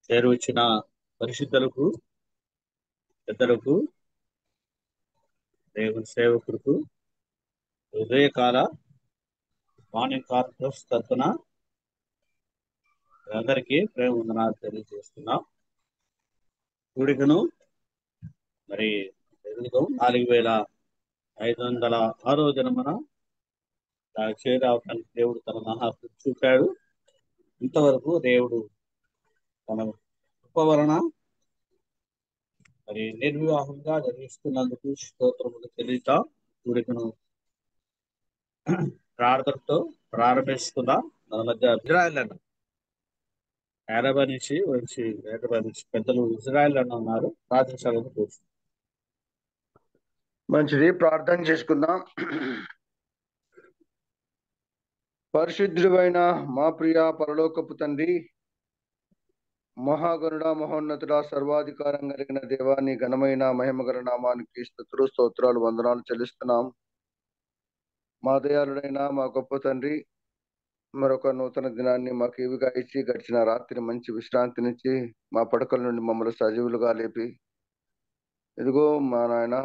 చేరువచ్చిన పరిశుద్ధులకు, పెద్దలకు, దేవుని సేవకులకు ఉదయకాల మార్నింగ్ కార్పస్ తరఫున అందరికీ ప్రేమ వందనాలు తెలియజేస్తున్నాం. కూడికను మరి 4506 దినమున చేరావటానికి దేవుడు తన మహాకృప చూపాడు. ఇంతవరకు దేవుడు తన కృప వలన మరి నిర్వివాహంగా జరిగిస్తున్నందుకు స్తోత్రములు చెల్లిద్దాం. కూడికను ప్రార్థనతో ప్రారంభిస్తుందాం. మన మధ్య ఇజ్రాయెల్ అన్న హైదరాబాద్ నుంచి పెద్దలు ఇజ్రాయెల్ అన్న ఉన్నారు. ప్రార్థించాలని కోరుతున్నాను. మంచిది, ప్రార్థన చేసుకుందాం. పరిశుద్ధుడైన మా ప్రియ పరలోకపు తండ్రి, మహాగరుడ, మహోన్నతుడ, సర్వాధికారం కలిగిన దేవాన్ని ఘనమైన మహిమగల నామానికి స్తుతులు, స్తోత్రాలు, వందనాలు చెల్లిస్తున్నాం. మా దయాళుడైన మా గొప్ప తండ్రి, మరొక నూతన దినాన్ని మాకు ఇవిగా ఇచ్చి గడిచిన రాత్రి మంచి విశ్రాంతి నుంచి మా పడకల నుండి మమ్మల్ని సజీవులుగా లేపి, ఇదిగో మా నాయన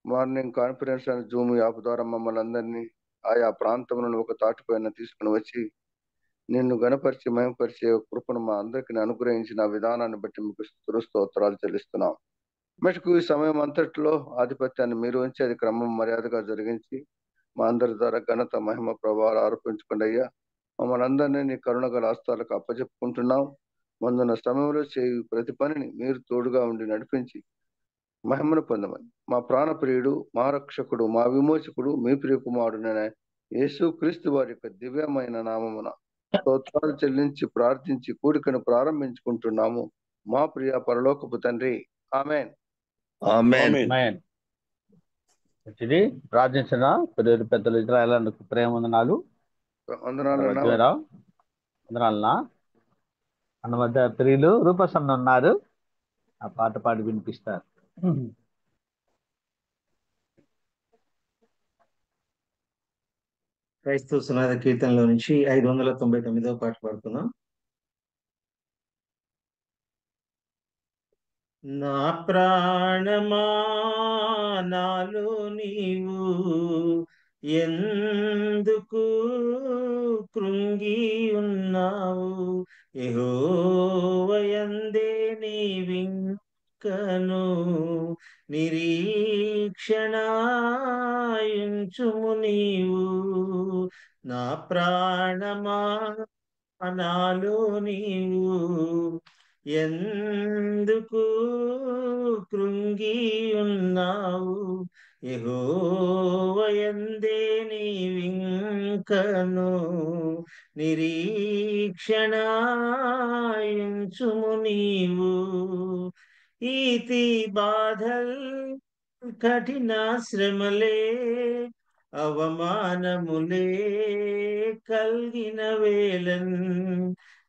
morning conference and Zoom app ద్వారా మమ్మల్ని అందరినీ ఆయా ప్రాంతంలో ఒక తాటిపైన తీసుకుని వచ్చి నిన్ను గణపరిచి మహిమపరిచే కృపను మా అందరికీ అనుగ్రహించిన విధానాన్ని బట్టి మీకు స్తుతులు, స్తోత్రాలు చెల్లిస్తున్నాం. మటుకు ఈ సమయం అంతటిలో ఆధిపత్యాన్ని మీరు ఉంచి అది క్రమం మర్యాదగా జరిగించి మా అందరి ద్వారా ఘనత, మహిమ, ప్రభావాలు ఆరోపించకుండా అయ్యా మమ్మల్ని అందరినీ నీ కరుణ గల హస్తాలకు అప్పచెప్పుకుంటున్నాం. ముందున్న సమయంలో చేయు ప్రతి పనిని మీరు తోడుగా ఉండి నడిపించి మహిమను పొందమని మా ప్రాణప్రియుడు, మా రక్షకుడు, మా విమోచకుడు, మీ ప్రియ కుమారుడైన యేసు క్రీస్తు వారి యొక్క దివ్యమైన నామమున స్తోత్రాలు చెల్లించి ప్రార్థించి కూడికను ప్రారంభించుకుంటున్నాము మా ప్రియ పరలోకపు తండ్రి. ఆమేన్. మంచిది, ప్రార్థించిన పెద్దలు ఇజ్రాయెల్ అన్నకు ప్రేమ వందనాలు. వందనాలన్నా. అన్న మధ్య ప్రియులు రూపసన్న ఉన్నారు, ఆ పాట పాడి వినిపిస్తారు. క్రైస్తవ సునాద కీర్తనలో నుంచి 599వ పాట పాడుతున్నాం. నా ప్రాణమా నాలో నీవు ఎందుకు కృంగి ఉన్నావు, యెహోవాయందే నీవింకను నిరీక్షణాయుంచుము నీవు. నా ప్రాణమా నాలో నీవు ఎందుకు కృంగి ఉన్నావు, యెహోవాయందే నీవింకను నిరీక్షణాయుంచుము నీవు. ఈతి బాధల్ కఠిన శ్రమలే అవమానములే కల్గిన వేళన్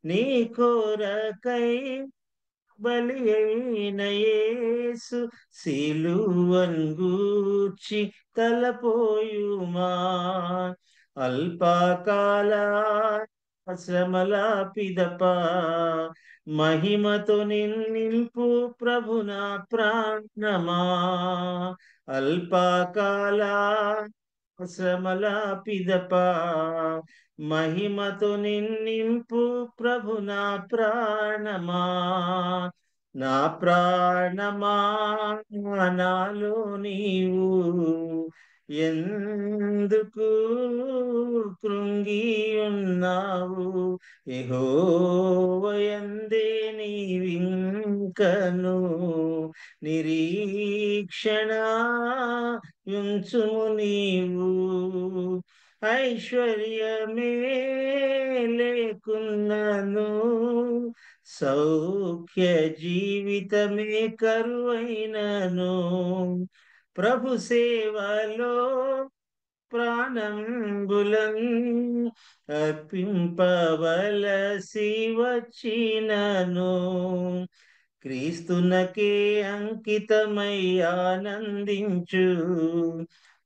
నీ కోరకై బలి అయిన యేసు సిలువన్ గూర్చి తలపోయుమా. అల్పకాల శ్రమల పిదప మహిమతో నింపు ప్రభున ప్రాణమా. అల్పకాల శ్రమల పిదప మహిమతో నింపు ప్రభున ప్రాణమా. నా ప్రాణమా నాలో నీవు ఎందుకు కృంగి ఉన్నావు, యెహోవాయందే నీవింకను నిరీక్షణాయుంచుము నీవు. ఐశ్వర్యమే లేకున్నను సౌఖ్య జీవితమే కరువైనను ప్రభు సేవలో ప్రాణంబులన్ అర్పింపవలసి వచ్చినను. క్రీస్తునకే అంకితమై ఆనందించు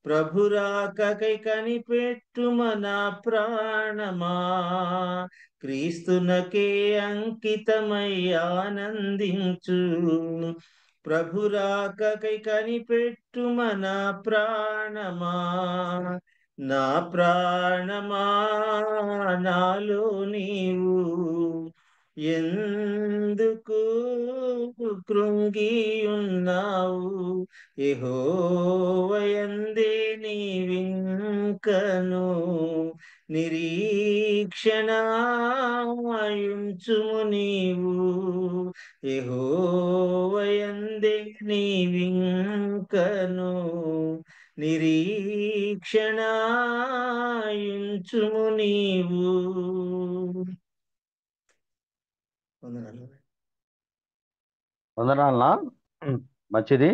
ప్రభురాకకై కనిపెట్టు మన ప్రాణమా, క్రీస్తునకే అంకితమై ఆనందించు. ప్రభురాకకై కనిపెట్టు మన ప్రాణమా, నా ప్రాణమా నాలో నీవు ఎందుకు కృంగి ఉన్నావు, యెహోవాయందే నీవింకను నిరీక్షణాయుంచుము నీవు, యెహోవాయందే నీవింకను నిరీక్షణాయుంచుము నీవు. వందనాలు. వందనాలనా మంచిది.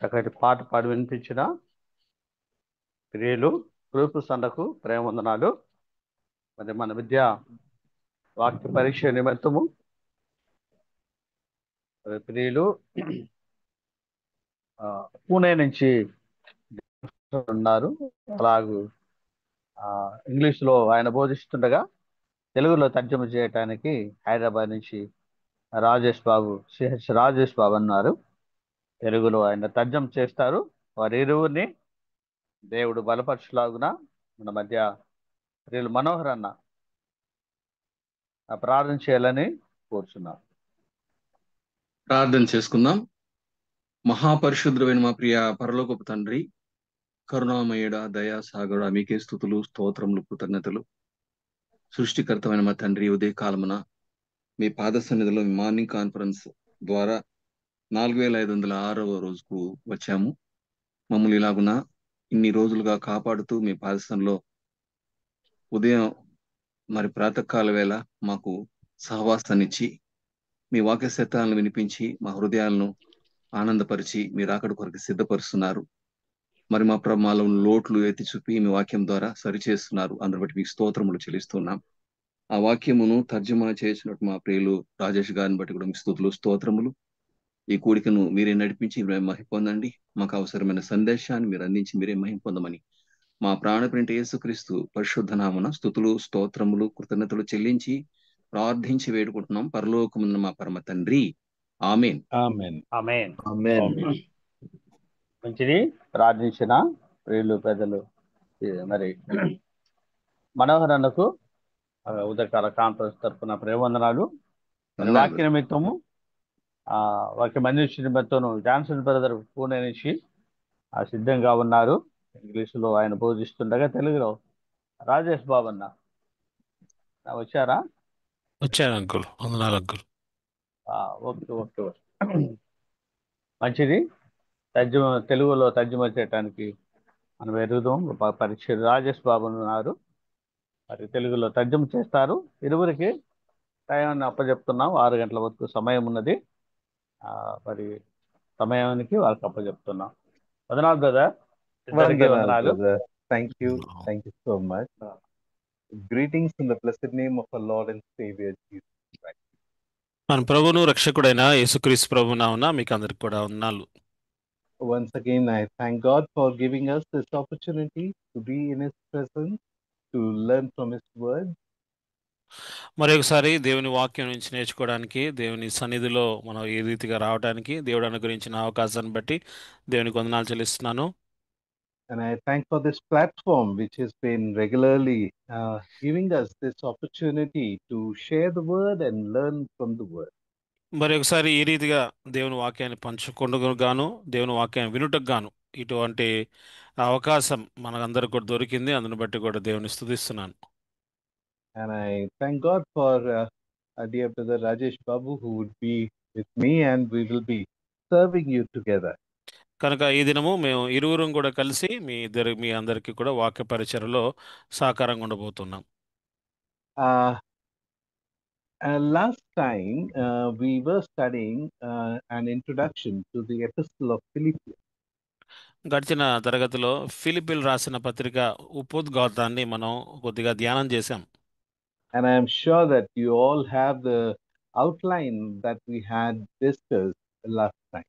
చక్కటి పాట పాడి వినిపించిన ప్రియులు గ్రూపు సండకు ప్రేమ వందనాలు. మరి మన విద్యా వాక్య పరీక్ష నిమిత్తము మరి ప్రియులు పూణే నుంచి ఉన్నారు. అలాగూ ఇంగ్లీష్లో ఆయన బోధిస్తుండగా తెలుగులో తర్జుమ చేయటానికి హైదరాబాద్ నుంచి రాజేష్ బాబు, సిహెచ్ రాజేష్ బాబు అన్నారు. తెలుగులో ఆయన తర్జుమ చేస్తారు. వారి ఇరువురిని దేవుడు బలపరచులాగున మన మధ్య ప్రియులు మనోహర్ అన్న ప్రార్థన చేయాలని కోరుచున్నాం. ప్రార్థన చేసుకుందాం. మహాపరిశుద్ధుడైన మా ప్రియ పరలోకపు తండ్రి, కరుణామయుడ, దయా సాగరుడ, మీకే స్తుతులు, స్తోత్రములు, కృతజ్ఞతలు. సృష్టికర్తమైన మా తండ్రి, ఉదయ కాలమున మీ పాద సన్నిధిలో మీ మార్నింగ్ కాన్ఫరెన్స్ ద్వారా 4506వ రోజుకు వచ్చాము. మమ్మల్ని ఇలాగున ఇన్ని రోజులుగా కాపాడుతూ మీ పాదస్థంలో ఉదయం మరి ప్రాతకాల వేళ మాకు సహవాసాన్నిచ్చి మీ వాక్య సత్యాలను వినిపించి మా హృదయాలను ఆనందపరిచి మీరు అక్కడి కొరకు సిద్ధపరుస్తున్నారు. మరి మా మాలో లోట్లు ఎత్తి చూపి మీ వాక్యం ద్వారా సరిచేస్తున్నారు. అందరి బట్టి మీకు స్తోత్రములు చెల్లిస్తున్నాం. ఆ వాక్యమును తర్జుమా చేసినట్టు మా ప్రియులు రాజేష్ గారిని బట్టి కూడా మీకు స్తుతులు, స్తోత్రములు. ఈ కూడికను మీరే నడిపించి మీరే మహిమ పొందండి. మాకు అవసరమైన సందేశాన్ని మీరు అందించి మీరే మహిమ పొందమని మా ప్రాణప్రింట యేసుక్రీస్తు పరిశుద్ధ నామమున స్తుతులు, స్తోత్రములు, కృతజ్ఞతలు చెల్లించి ప్రార్థించి వేడుకుంటున్నాం. పరలోకమున్న మా పరమ తండ్రి, ఆమేన్. ఆమేన్. ఆమేన్. మంచిది. ప్రార్థించిన ప్రియులు పెద్దలు మరి మనోహర్ అన్నకు ఉదయకాల కాన్ఫరెన్స్ తరఫున ప్రేమవందనాలు. మరి వాక్య నిమిత్తము వాక్య మంజూషి నిమిత్తం జాన్సన్ బ్రదర్ పూణే నుంచి సిద్ధంగా ఉన్నారు. ఇంగ్లీషులో ఆయన బోధిస్తుండగా తెలుగులో రాజేష్ బాబు అన్న వచ్చారా? వచ్చాను అంకుల్. వందనాలు అంకుల్. ఓకే ఓకే మంచిది. తెలుగులో తర్జుమ చేయటానికి మనం ఎరుగుదాం. పరీక్ష రాజేష్ బాబు ఉన్నారు. మరి తెలుగులో తర్జుమ చేస్తారు. ఇరువురికి టైం అప్పచెప్తున్నాం. 6 గంటల వరకు సమయం ఉన్నది. మరి సమయానికి వాళ్ళకి అప్పచెప్తున్నాం. వందనాలు బ్రదర్. వందనాలు. Thank you so much. Greetings in the blessed name of our Lord and Savior Jesus Christ. మన ప్రభువును రక్షకుడైన యేసుక్రీస్తు ప్రభు నామమున మీకు అందరికి కూడా వందనాలు. Once again, I thank God for giving us this opportunity to be in His presence, to learn from His word. మరి ఒకసారి దేవుని వాక్యం నుంచి నేర్చుకోవడానికి, దేవుని సన్నిధిలో మనం ఏ రీతిగా రావడానికి దేవుడు అనుగ్రహించిన అవకాశాన్ని బట్టి దేవునికి వందనాలు చెల్లిస్తున్నాను. And I thank for this platform which has been regularly giving us this opportunity to share the word and learn from the word. మరి ఒకసారి ఈ రీతిగా దేవుని వాక్యాన్ని పంచుకుంటూ గాను, దేవుని వాక్యాన్ని వినుటకు గాను ఇటువంటి అవకాశం మనకందరికి కూడా దొరికింది. అందుని బట్టి కూడా దేవుని స్తుతిస్తున్నాను. And I thank God for our dear brother Rajesh Babu, who would be with me, and we will be serving you together. కనుక ఈ దినము మేము ఇరువురం కూడా కలిసి మీ అందరికీ కూడా వాక్య పరిచర్యలో సహకారంగా ఉండబోతున్నాం. Last time we were studying an introduction to the Epistle of Philippians. గడిచిన తరగతిలో ఫిలిప్పీలు రాసిన పత్రిక ఉపోద్ఘాతాన్ని మనం కొద్దిగా ధ్యానం చేశాం. And I am sure that you all have the outline that we had discussed last time.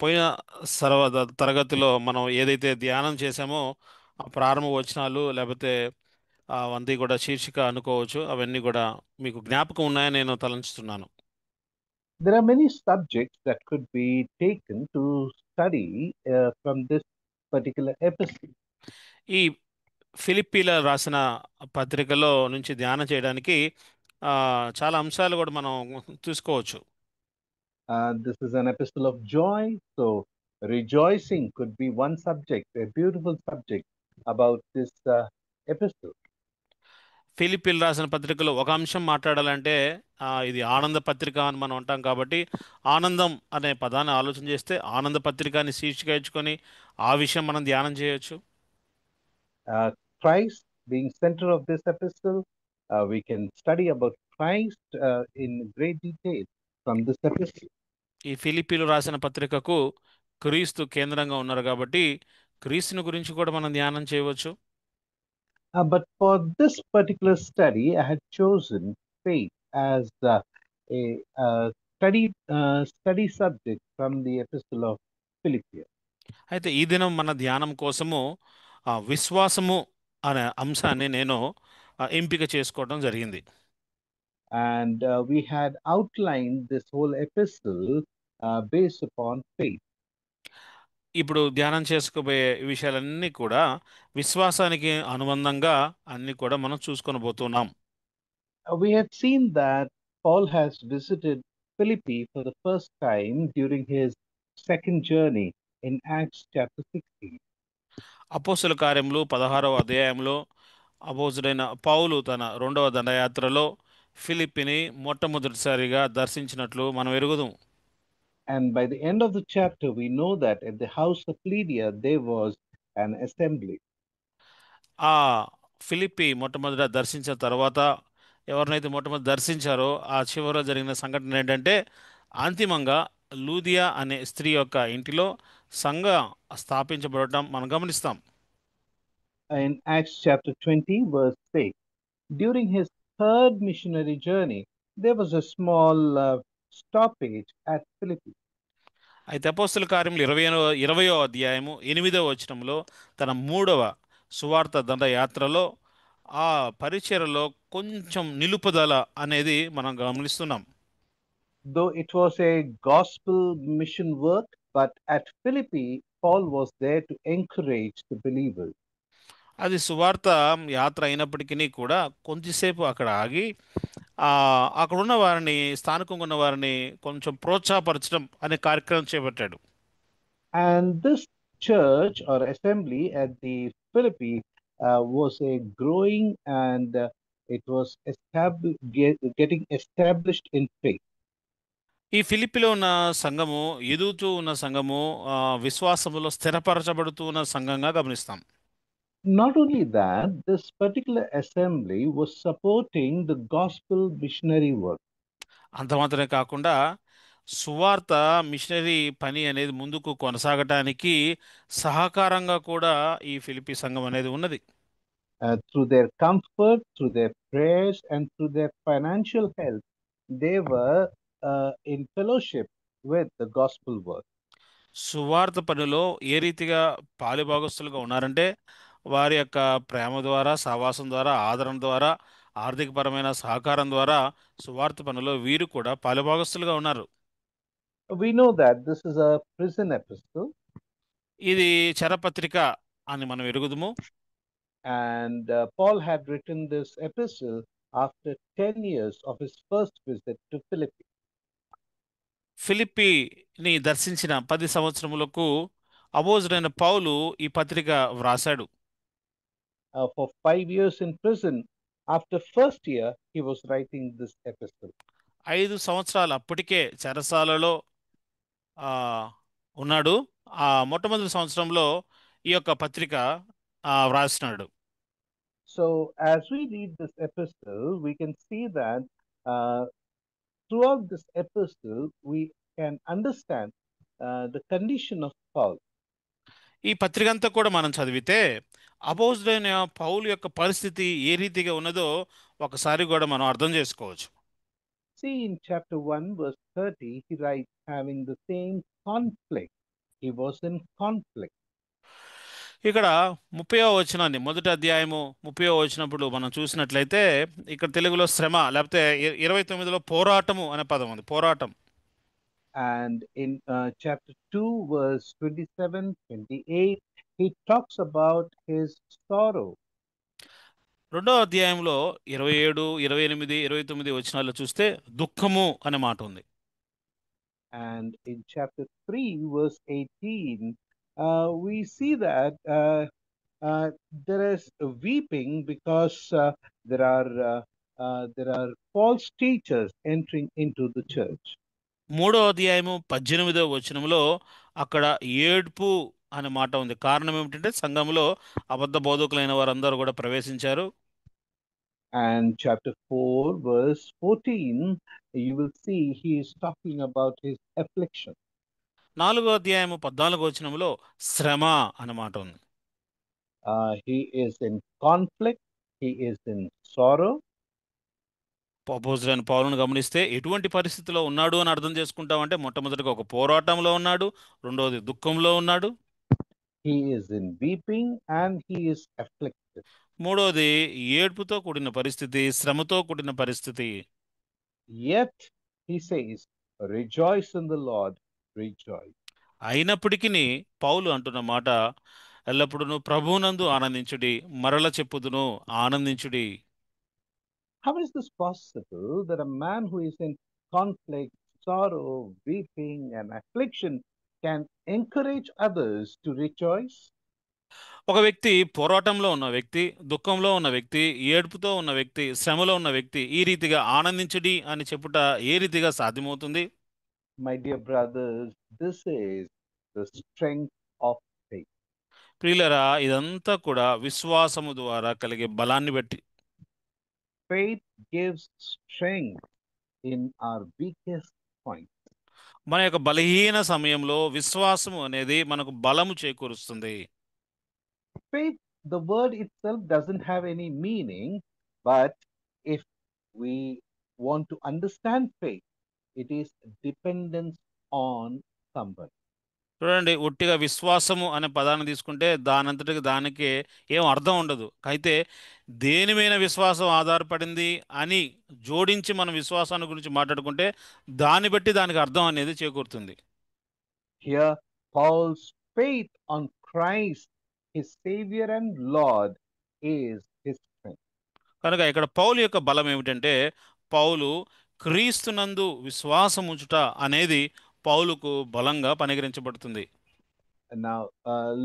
పోయిన తరగతిలో మనం ఏదైతే ధ్యానం చేసామో ఆ ప్రారంభ వచనాలు లేకపోతే అవంతా కూడా శీర్షిక అనుకోవచ్చు, అవన్నీ కూడా మీకు జ్ఞాపకం ఉన్నాయని నేను తలంచుతున్నాను. There are many subjects that could be taken to study from this particular epistle. ఈ ఫిలిప్పీల రాసిన పత్రికలో నుంచి ధ్యానం చేయడానికి చాలా అంశాలు కూడా మనం తీసుకోవచ్చు. This is an epistle of joy, so rejoicing could be one subject, a beautiful subject about this epistle. ఫిలిప్పీలు రాసిన పత్రికలో ఒక అంశం మాట్లాడాలంటే ఇది ఆనంద పత్రిక అని మనం అంటాం కాబట్టి ఆనందం అనే పదాన్ని ఆలోచన చేస్తే ఆనంద పత్రిక అని శీర్షిక ఇచ్చుకొని ఆ విషయం మనం ధ్యానం చేయొచ్చు. Christ being center of this epistle, we can study about Christ in great detail from this epistle. ఈ ఫిలిప్పీలు రాసిన పత్రికకు క్రీస్తు కేంద్రంగా ఉన్నారు కాబట్టి క్రీస్తుని గురించి కూడా మనం ధ్యానం చేయవచ్చు. But for this particular study, I had chosen faith as a study subject from the epistle of Philippians. అయితే ఈ దినం మన ధ్యానం కోసము విశ్వాసము అనే అంశాన్ని నేను ఎంపిక చేసుకోవడం జరిగింది. And we had outlined this whole epistle based upon faith. ఇప్పుడు ధ్యానం చేసుకోబోయే విషయాలన్నీ కూడా విశ్వాసానికి అనుబంధంగా అన్ని కూడా మనం చూసుకొని పోతున్నాం. We had seen that Paul has visited Philippi for the first time during his second journey in Acts chapter 16. అపోస్తుల కార్యములు 16వ అధ్యాయంలో అపోస్తుడైన పౌలు తన 2వ దండయాత్రలో ఫిలిప్పిని మొట్టమొదటిసారిగా దర్శించినట్లు మనం ఎరుగుదాం. And by the end of the chapter, we know that at the house of Lydia, there was an assembly. ఆ ఫిలిప్పి మొట్టమొదట దర్శించిన తర్వాత ఎవరినైతే మొట్టమొదటి దర్శించారో ఆ చివరిలో జరిగిన సంఘటన ఏంటంటే అంతిమంగా లూదియా అనే స్త్రీ యొక్క ఇంటిలో సంఘం స్థాపించబడటం మనం గమనిస్తాం. In Acts chapter 20, verse 6, during his third missionary journey, there was a small stoppage at Philippi. అయితే అపోస్తుల కార్యములు 20వ అధ్యాయము 8వ వచనంలో తన 3వ సువార్త దండయాత్రలో ఆ పరిచర్యలో కొంచెం నిలుపుదల అనేది మనం గమనిస్తున్నాం. Though it was a gospel mission work, but at Philippi, Paul was there to encourage the believers. అది సువార్త యాత్ర అయినప్పటికీ కూడా కొంచెంసేపు అక్కడ ఆగి అక్కడ ఉన్న వారిని, స్థానికంగా ఉన్న వారిని కొంచెం ప్రోత్సాహపరచడం అనే కార్యక్రమం చేపట్టాడు. And this church or assembly at the Philippi was a growing and it was getting established in faith. ఈ ఫిలిప్పిలో ఉన్న సంఘము, ఎదుగుతూ ఉన్న సంఘము, విశ్వాసములో స్థిరపరచబడుతూ ఉన్న సంఘంగా గమనిస్తాం. Not only that, this particular assembly was supporting the gospel missionary work. అంత మాత్రమే కాకుండా సువార్త మిషనరీ పని అనేది ముందుకు కొనసాగటానికి సహకారంగా కూడా ఈ ఫిలిప్పి సంఘం అనేది ఉన్నది. Through their comfort, through their prayers, and through their financial help, they were in fellowship with the gospel work. సువార్త పనిలో ఏ రీతిగా పాలుభాగస్తులుగా ఉన్నారంటే వారి యొక్క ప్రేమ ద్వారా, సహవాసం ద్వారా, ఆదరణ ద్వారా, ఆర్థికపరమైన సహకారం ద్వారా సువార్త పనిలో వీరు కూడా పాలుభాగస్తులుగా ఉన్నారు. We know that this is a prison epistle. ఇది చరపత్రిక అని మనం ఎరుగుదుము. And Paul had written this epistle after 10 years of his first visit to Philippi. ఫిలిప్పీని దర్శించిన 10 సంవత్సరములకు అపోస్తలుడైన పౌలు ఈ పత్రిక వ్రాసాడు. For 5 years in prison, after first year, he was writing this epistle. 5 సంవత్సరాలు అప్పటికే చెరసాలలో ఉన్నాడు. ఆ మొట్టమొదటి సంవత్సరంలో ఈ యొక్క పత్రిక వ్రాసినాడు. So as we read this epistle, we can see that throughout this epistle, we can understand the condition of Paul. ఈ పత్రిక అంతా కూడా మనం చదివితే అపోస్తలుడైన పౌలు యొక్క పరిస్థితి ఏ రీతిగా ఉన్నదో ఒకసారి కూడా మనం అర్థం చేసుకోవచ్చు. See in chapter 1 verse 30, he writes, having the same conflict. He was in conflict. ఇక్కడ 30వ వచనాన్ని మొదటి అధ్యాయము 30వ వచనప్పుడు మనం చూసినట్లయితే ఇక్కడ తెలుగులో శ్రమ లేకపోతే 29లో పోరాటము అనే పదం ఉంది. పోరాటం. And in chapter 2, verse 27, 28, he talks about his sorrow. రెండవ అధ్యాయంలో 27, 28, 29 వచనాల్లో చూస్తే దుఃఖము అనే మాట ఉంది. And in chapter 3, verse 18, we see that there is weeping because there are false teachers entering into the church. మూడో అధ్యాయము 18వ వచనంలో అక్కడ ఏడ్పు అనే మాట ఉంది. కారణం ఏమిటంటే సంఘంలో అబద్ధ బోధకులైన వారందరూ కూడా ప్రవేశించారు. And chapter 4, verse 14, you will see he is talking about his affliction. నాలుగో అధ్యాయము 14వ వచనంలో శ్రమ అనే మాట ఉంది. He is in conflict, he is in sorrow. అపోస్తలుడైన పౌలును గమనిస్తే ఎటువంటి పరిస్థితిలో ఉన్నాడు అని అర్థం చేసుకుంటామంటే మొట్టమొదటిగా ఒక పోరాటంలో ఉన్నాడు, రెండవది దుఃఖంలో ఉన్నాడు, He is in weeping and he is afflicted. మూడవది ఏడ్పుతో కూడిన పరిస్థితి, శ్రమతో కూడిన పరిస్థితి. Yet he says, rejoice in the Lord, rejoice. అయినప్పటికీ పౌలు అంటున్న మాట ఎల్లప్పుడూ ప్రభువునందు ఆనందించుడి, మరల చెప్పుదును ఆనందించుడి. How is this possible that a man who is in conflict, sorrow, weeping, and affliction can encourage others to rejoice? ఒక వ్యక్తి పోరాటంలో ఉన్న వ్యక్తి, దుఃఖంలో ఉన్న వ్యక్తి, ఏడుపుతో ఉన్న వ్యక్తి, శ్రమలో ఉన్న వ్యక్తి ఈ రీతిగా ఆనందించుడి అని చెప్పుట ఏ రీతిగా సాధ్యమవుతుంది? My dear brothers, this is the strength of faith. ప్రియులరా, ఇదంతా కూడా విశ్వాసము ద్వారా కలిగే బలాన్ని బట్టి. Faith gives strength in our weakest point. మన యొక్క బలహీన సమయంలో విశ్వాసము అనేది మనకు బలము చేకూరుస్తుంది. Faith, the word itself doesn't have any meaning, but if we want to understand faith, it is dependence on somebody. చూడండి, ఒట్టిగా విశ్వాసము అనే పదాన్ని తీసుకుంటే దానంతటికి దానికి ఏం అర్థం ఉండదు. అయితే దేని మీద విశ్వాసం ఆధారపడింది అని జోడించి మనం విశ్వాసాన్ని గురించి మాట్లాడుకుంటే దాన్ని బట్టి దానికి అర్థం అనేది చేకూరుతుంది. Here, Paul's faith on Christ, his Savior and Lord, is his strength. కనుక ఇక్కడ పౌలు యొక్క బలం ఏమిటంటే పౌలు క్రీస్తునందు విశ్వాసం ఉంచుట అనేది పౌలుకు బలంగా పరిగణించబడుతుంది. And now,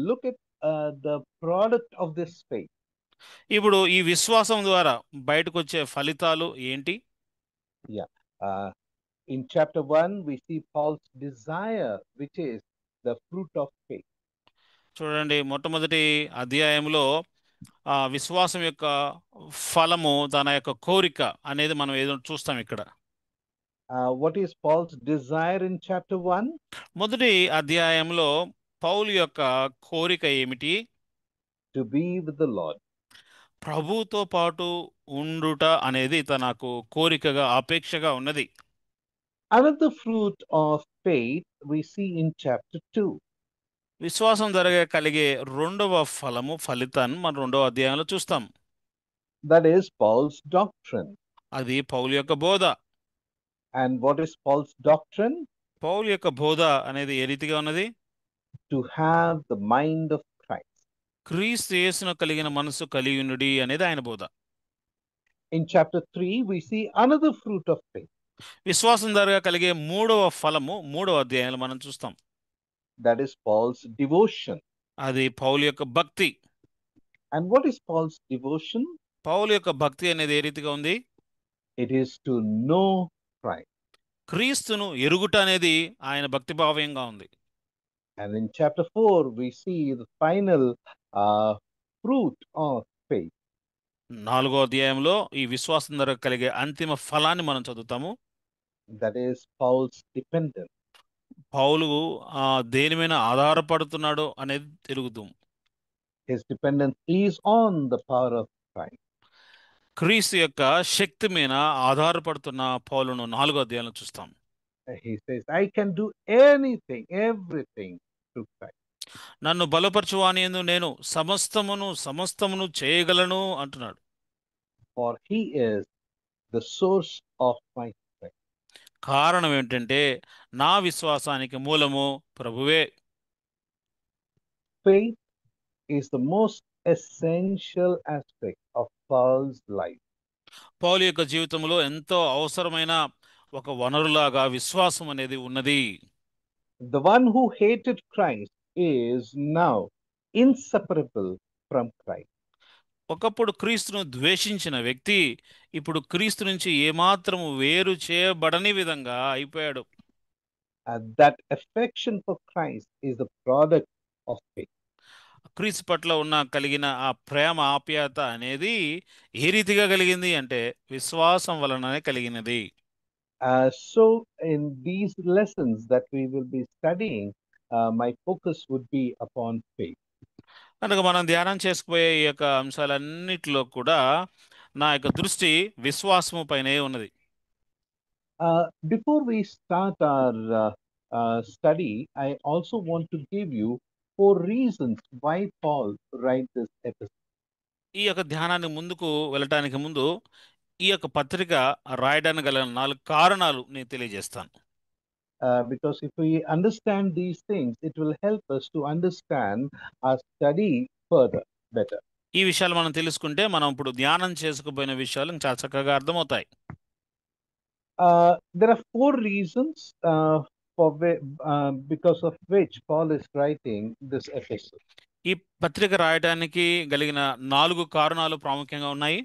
look at the product of this faith. ఇప్పుడు ఈ విశ్వాసం ద్వారా బయటకు వచ్చే ఫలితాలు ఏంటి? Uh, in chapter 1, we see Paul's desire, which is the fruit of faith. చూడండి, మొట్టమొదటి అధ్యాయంలో విశ్వాసం యొక్క ఫలము, తన యొక్క కోరిక అనేది మనం ఏదో చూస్తాం ఇక్కడ. What is Paul's desire in chapter 1? మొదటి అధ్యాయంలో పౌలు యొక్క కోరిక ఏమిటి? To be with the Lord. ప్రభుతో పాటు ఉండుట అనేది తనకు కోరికగా, అపేక్షగా ఉన్నది. Another fruit of faith we see in chapter 2. విశ్వాసం ద్వారా కలిగే రెండవ ఫలము, ఫలితాన్ని మనం రెండవ అధ్యాయంలో చూస్తాం. That is Paul's doctrine. అది పౌలు యొక్క బోధ. And what is Paul's doctrine? పౌలు యొక్క బోధ అనేది ఏ రీతిగా ఉన్నది? To have the mind of Christ. క్రీస్తు యేసును కలిగిన మనసు కలిగి ఉండుడి అనేది ఆయన బోధ. In chapter 3, we see another fruit of faith. విశ్వాసం ద్వారా కలిగే మూడవ ఫలము మూడవ అధ్యాయంలో మనం చూస్తాం. That is Paul's devotion. అది పౌలు యొక్క భక్తి. And what is Paul's devotion? పౌలు యొక్క భక్తి అనేది ఏ రీతిగా ఉంది? It is to know Christ. క్రీస్తును ఎరుగుట అనేది ఆయన భక్తి భావ్యంగా ఉంది. And in chapter 4, we see the final fruit of faith. నాలుగో అధ్యాయంలో ఈ విశ్వాసం ద్వారా కలిగే అంతిమ ఫలాన్ని మనం చదువుతాము. That is Paul's dependence. పౌలు దేని మీద ఆధారపడుతున్నాడో అనేది తెలుగుతాం. His dependence is on the power of Christ. క్రీస్తు యొక్క శక్తి మీద ఆధారపడుతున్న పౌలును నాలుగో అధ్యాయంలో చూస్తాం. He says, I can do anything, everything through Christ. నన్ను బలపరచువాని యందు నేను సమస్తమును చేయగలను అంటున్నాడు. For he is the source of my strength. కారణం ఏంటంటే నా విశ్వాసానికి మూలము ప్రభువే. Faith is the most essential aspect of Paul's life. పౌలు యొక్క జీవితంలో ఎంతో అవసరమైన ఒక వనరులాగా విశ్వాసం అనేది ఉన్నది. The one who hated Christ is now inseparable from Christ. ఒకప్పుడు క్రీస్తును ద్వేషించిన వ్యక్తి ఇప్పుడు క్రీస్తు నుంచి ఏమాత్రము వేరు చేయబడని విధంగా అయిపోయాడు. That affection for Christ is the product of faith. క్రీస్తు పట్ల కలిగిన ఆ ప్రేమ ఆప్యాయత అనేది ఏ రీతిగా కలిగింది అంటే విశ్వాసం వలననే కలిగినది. So in these lessons that we will be studying, my focus would be upon faith. కనుక మనం ధ్యానం చేసుకుపోయే ఈ యొక్క అంశాలన్నిటిలో కూడా నా యొక్క దృష్టి విశ్వాసము పైనే ఉన్నది. Before we start our study, I also want to give you 4 reasons why Paul write this epistle. ఈ యొక్క ధ్యానాన్ని ముందుకు వెళ్ళటానికి ముందు ఈ యొక్క పత్రిక రాయడానికి గల 4 కారణాలు నేను తెలియజేస్తాను. Because if we understand these things, it will help us to understand our study further, better. ఈ విషయాలు మనం తెలుసుకుంటే మనం ఇప్పుడు ధ్యానం చేసుకుపోయిన విషయాలు చాలా చక్కగా అర్థమవుతాయి. There are 4 reasons because of which Paul is writing this epistle. ఈ పత్రిక రాయడానికి కలిగిన 4 కారణాలు ప్రాముఖ్యంగా ఉన్నాయి.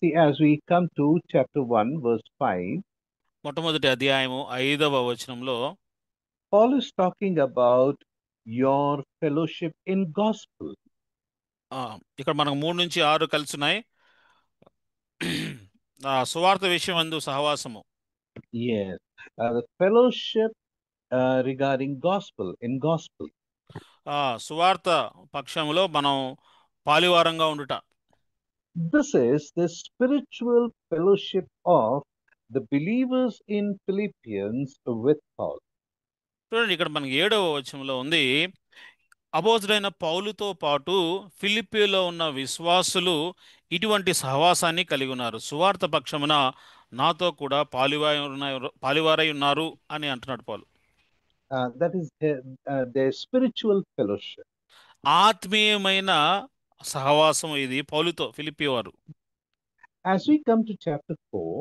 See, as we come to chapter 1, verse 5, మొట్టమొదటి అధ్యాయము 5వ వచనంలో Paul is talking about your fellowship in gospel. ఇక్కడ మనకు 3 నుంచి 6 కలిసి ఉన్నాయి. సువార్త విషయం అందు సహవాసము. Yes, the fellowship regarding gospel, in gospel. సువార్త పక్షములో మనం పాలివారంగా ఉండుట. This is the spiritual fellowship of the believers in Philippians with Paul. చూడండి, ఇక్కడ మనకి 7వ వచనంలో ఉంది, అపోస్తలుడైన పౌలుతో పాటు ఫిలిప్పీలో ఉన్న విశ్వాసులు ఇటువంటి సహవాసాన్ని కలిగి ఉన్నారు. సువార్త పక్షమున నాతో కూడా పాలివారై ఉన్నారు అని అంటున్నాడు పౌలు. That is their spiritual fellowship. ఆత్మీయమైన సహవాసం ఇది పౌలుతో ఫిలిప్పీ వారు. As we come to chapter 4,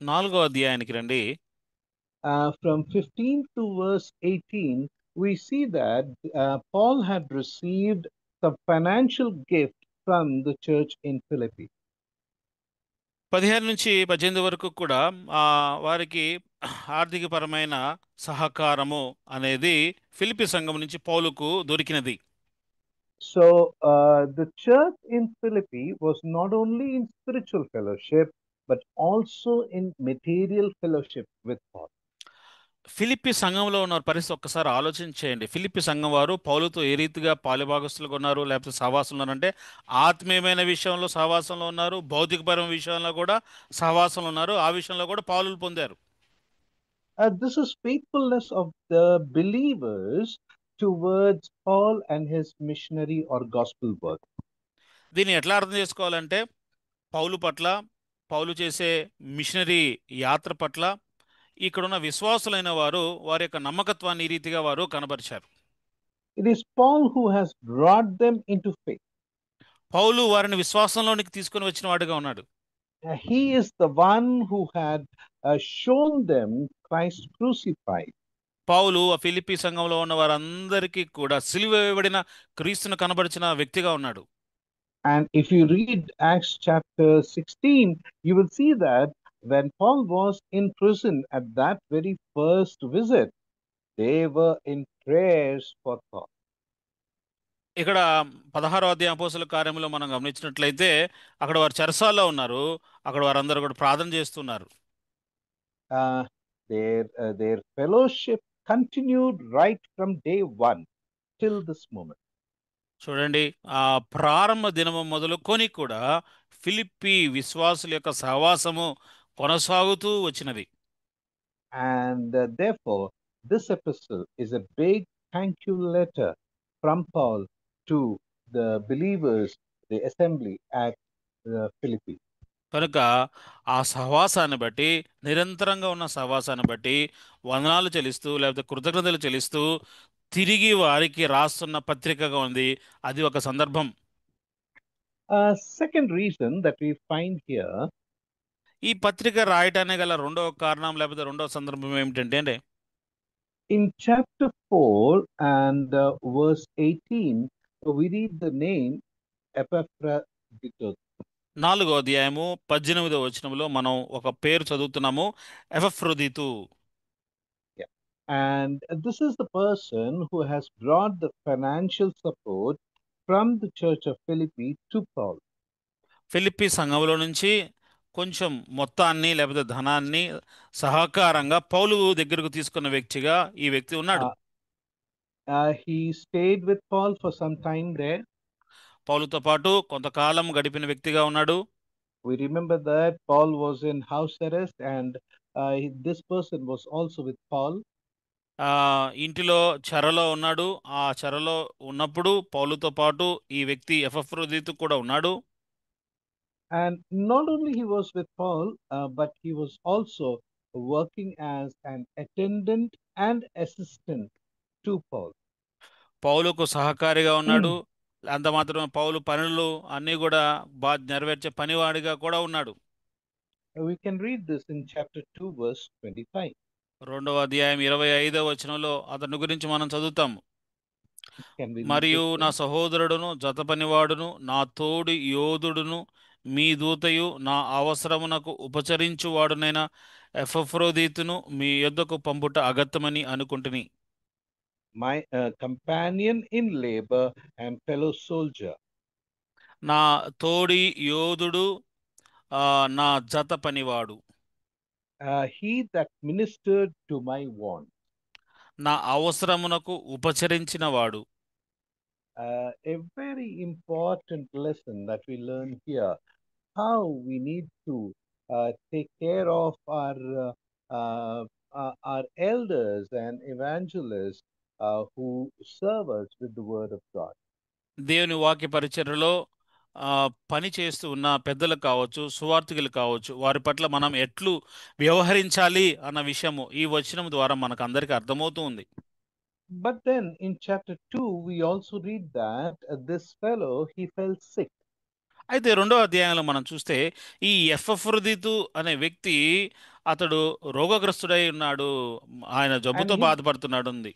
4వ అధ్యాయానికి రండి. From 15 to verse 18, we see that Paul had received some financial gift from the church in Philippi. 15 నుంచి 18 వరకు కూడా వారికి ఆర్థికపరమైన సహకారము అనేది ఫిలిప్పీ సంఘం నుంచి పౌలుకు దొరికినది. So the church in Philippi was not only in spiritual fellowship but also in material fellowship with Paul. Philippi సంఘంలో ఉన్న పరిస్థితి ఒక్కసారి ఆలోచించేయండి. ఫిలిప్పీ సంఘం వారు పౌలుతో ఏ రీతిగా పాలుభాగస్తులుగా ఉన్నారు, లేకపోతే సహవాసంలో ఉన్నారంటే ఆత్మీయమైన విషయంలో సహవాసంలో ఉన్నారు, భౌతికపరమైన విషయంలో కూడా సహవాసంలో ఉన్నారు. ఆ విషయంలో కూడా పాలులు పొందారు. This is faithfulness of the believers towards Paul and his missionary or gospel work. దీన్ని ఎట్లా అర్థం చేసుకోవాలంటే పౌలు పట్ల, పౌలు చేసే మిషనరీ యాత్ర పట్ల ఇక్కడున్న విశ్వాసులైన వారు వారి యొక్క నమ్మకత్వాన్ని ఈ రీతిగా వారు కనబరిచారు. It is Paul who has brought them into faith. పౌలు వారిని విశ్వాసంలోనికి తీసుకొని వచ్చిన వాడిగా ఉన్నాడు. He is the one who had shown them Christ crucified. పౌలు ఆ ఫిలిప్పీ సంఘంలో ఉన్న వారందరికీ కూడా సిలువ వేయబడిన క్రీస్తును కనబరిచిన వ్యక్తిగా ఉన్నాడు. And if you read Acts chapter 16, you will see that when Paul was in prison at that very first visit, they were in prayers for Paul. ఇక్కడ 16వ అధ్యాయం అపోస్తలుల కార్యములో మనం గమనించినట్లయితే అక్కడ వారు చెరసాల్లో ఉన్నారు. అక్కడ వారందరూ కూడా ప్రార్థన చేస్తున్నారు. Their fellowship continued right from day 1 till this moment. చూడండి, ఆ ప్రారంభ దినము మొదలుకొని కూడా ఫిలిప్పీ విశ్వాసుల యొక్క సహవాసము కొనసాగుతూ వచ్చినది. And therefore, this epistle is a big thank you letter from Paul to the believers, the assembly at Philippi. కనుక ఆ సహవాసాన్ని బట్టి, నిరంతరంగా ఉన్న సహవాసాన్ని బట్టి వందనాలు చెల్లిస్తూ లేకపోతే కృతజ్ఞతలు చెల్లిస్తూ తిరిగి వారికి రాస్తున్న పత్రికగా ఉంది. అది ఒక సందర్భం. Second reason that we find here, ఈ పత్రిక రాయటానికి గల రెండవ కారణం లేకపోతే రెండవ సందర్భం ఏమిటంటే అండి, in chapter 4 and verse 18, we read the name Epaphroditus. 4వ అధ్యాయము 18వ వచనంలో మనం ఒక పేరు చదువుతున్నాము, ఎపఫ్రోదితు. Yeah. And this is the person who has brought the financial support from the church of Philippi to Paul. Philippi సంఘంలో నుంచి కొంచెం మొత్తాన్ని లేకపోతే ధనాన్ని సహకారంగా పౌలు దగ్గరకు తీసుకున్న వ్యక్తిగా ఈ వ్యక్తి ఉన్నాడు. He stayed with Paul for some time there. పౌలుతో పాటు కొంతకాలం గడిపిన వ్యక్తిగా ఉన్నాడు. We remember that Paul was in house arrest, and this person was also with Paul. ఇంటిలో చెరలో ఉన్నాడు. ఆ చెరలో ఉన్నప్పుడు పౌలుతో పాటు ఈ వ్యక్తి ఎపఫ్రోదితు కూడా ఉన్నాడు. And not only he was with Paul, but he was also working as an attendant and assistant to Paul. పౌలుకు సహకారిగా ఉన్నాడు. అంత మాత్రమే పౌలు పనులు అన్నీ కూడా నెరవేర్చే పనివాడిగా కూడా ఉన్నాడు. We can read this in chapter 2, verse 25. 2వ అధ్యాయం 25వ వచనంలో అతని గురించి మనం చదువుతాము. Can we read మరియు this నా one? సహోదరుడును జత పనివాడును నా తోడి యోధుడును మీ దూతయు నా అవసరమునకు ఉపచరించువాడునైన ఎపఫ్రోదితును మీ యొద్దకు పంపుట అగత్యమని అనుకుంటుని. My companion in labor and fellow soldier. నా తోడి యోధుడు, నా జత పనివాడు, He that ministered to my want. నా అవసరమునకు ఉపచరించిన వాడు. A very important lesson that we learn here, how we need to take care of our elders and evangelists who serve us with the word of God. దేవుని వాక్య పరిచర్యలో పని చేస్తూ ఉన్న పెద్దలు కావచ్చు, సువార్థికులు కావచ్చు, వారి పట్ల మనం ఎట్లు వ్యవహరించాలి అన్న విషయము ఈ వచనం ద్వారా మనకు అందరికీ అర్థమవుతూ ఉంది. But then in chapter 2, we also read that this fellow, he fell sick. అయితే 2వ అధ్యాయంలో మనం చూస్తే ఈ ఎపఫ్రోదితు అనే వ్యక్తి అతడు రోగగ్రస్తుడై ఉన్నాడు. ఆయన జబ్బుతో బాధపడుతున్నాడు ఉంది.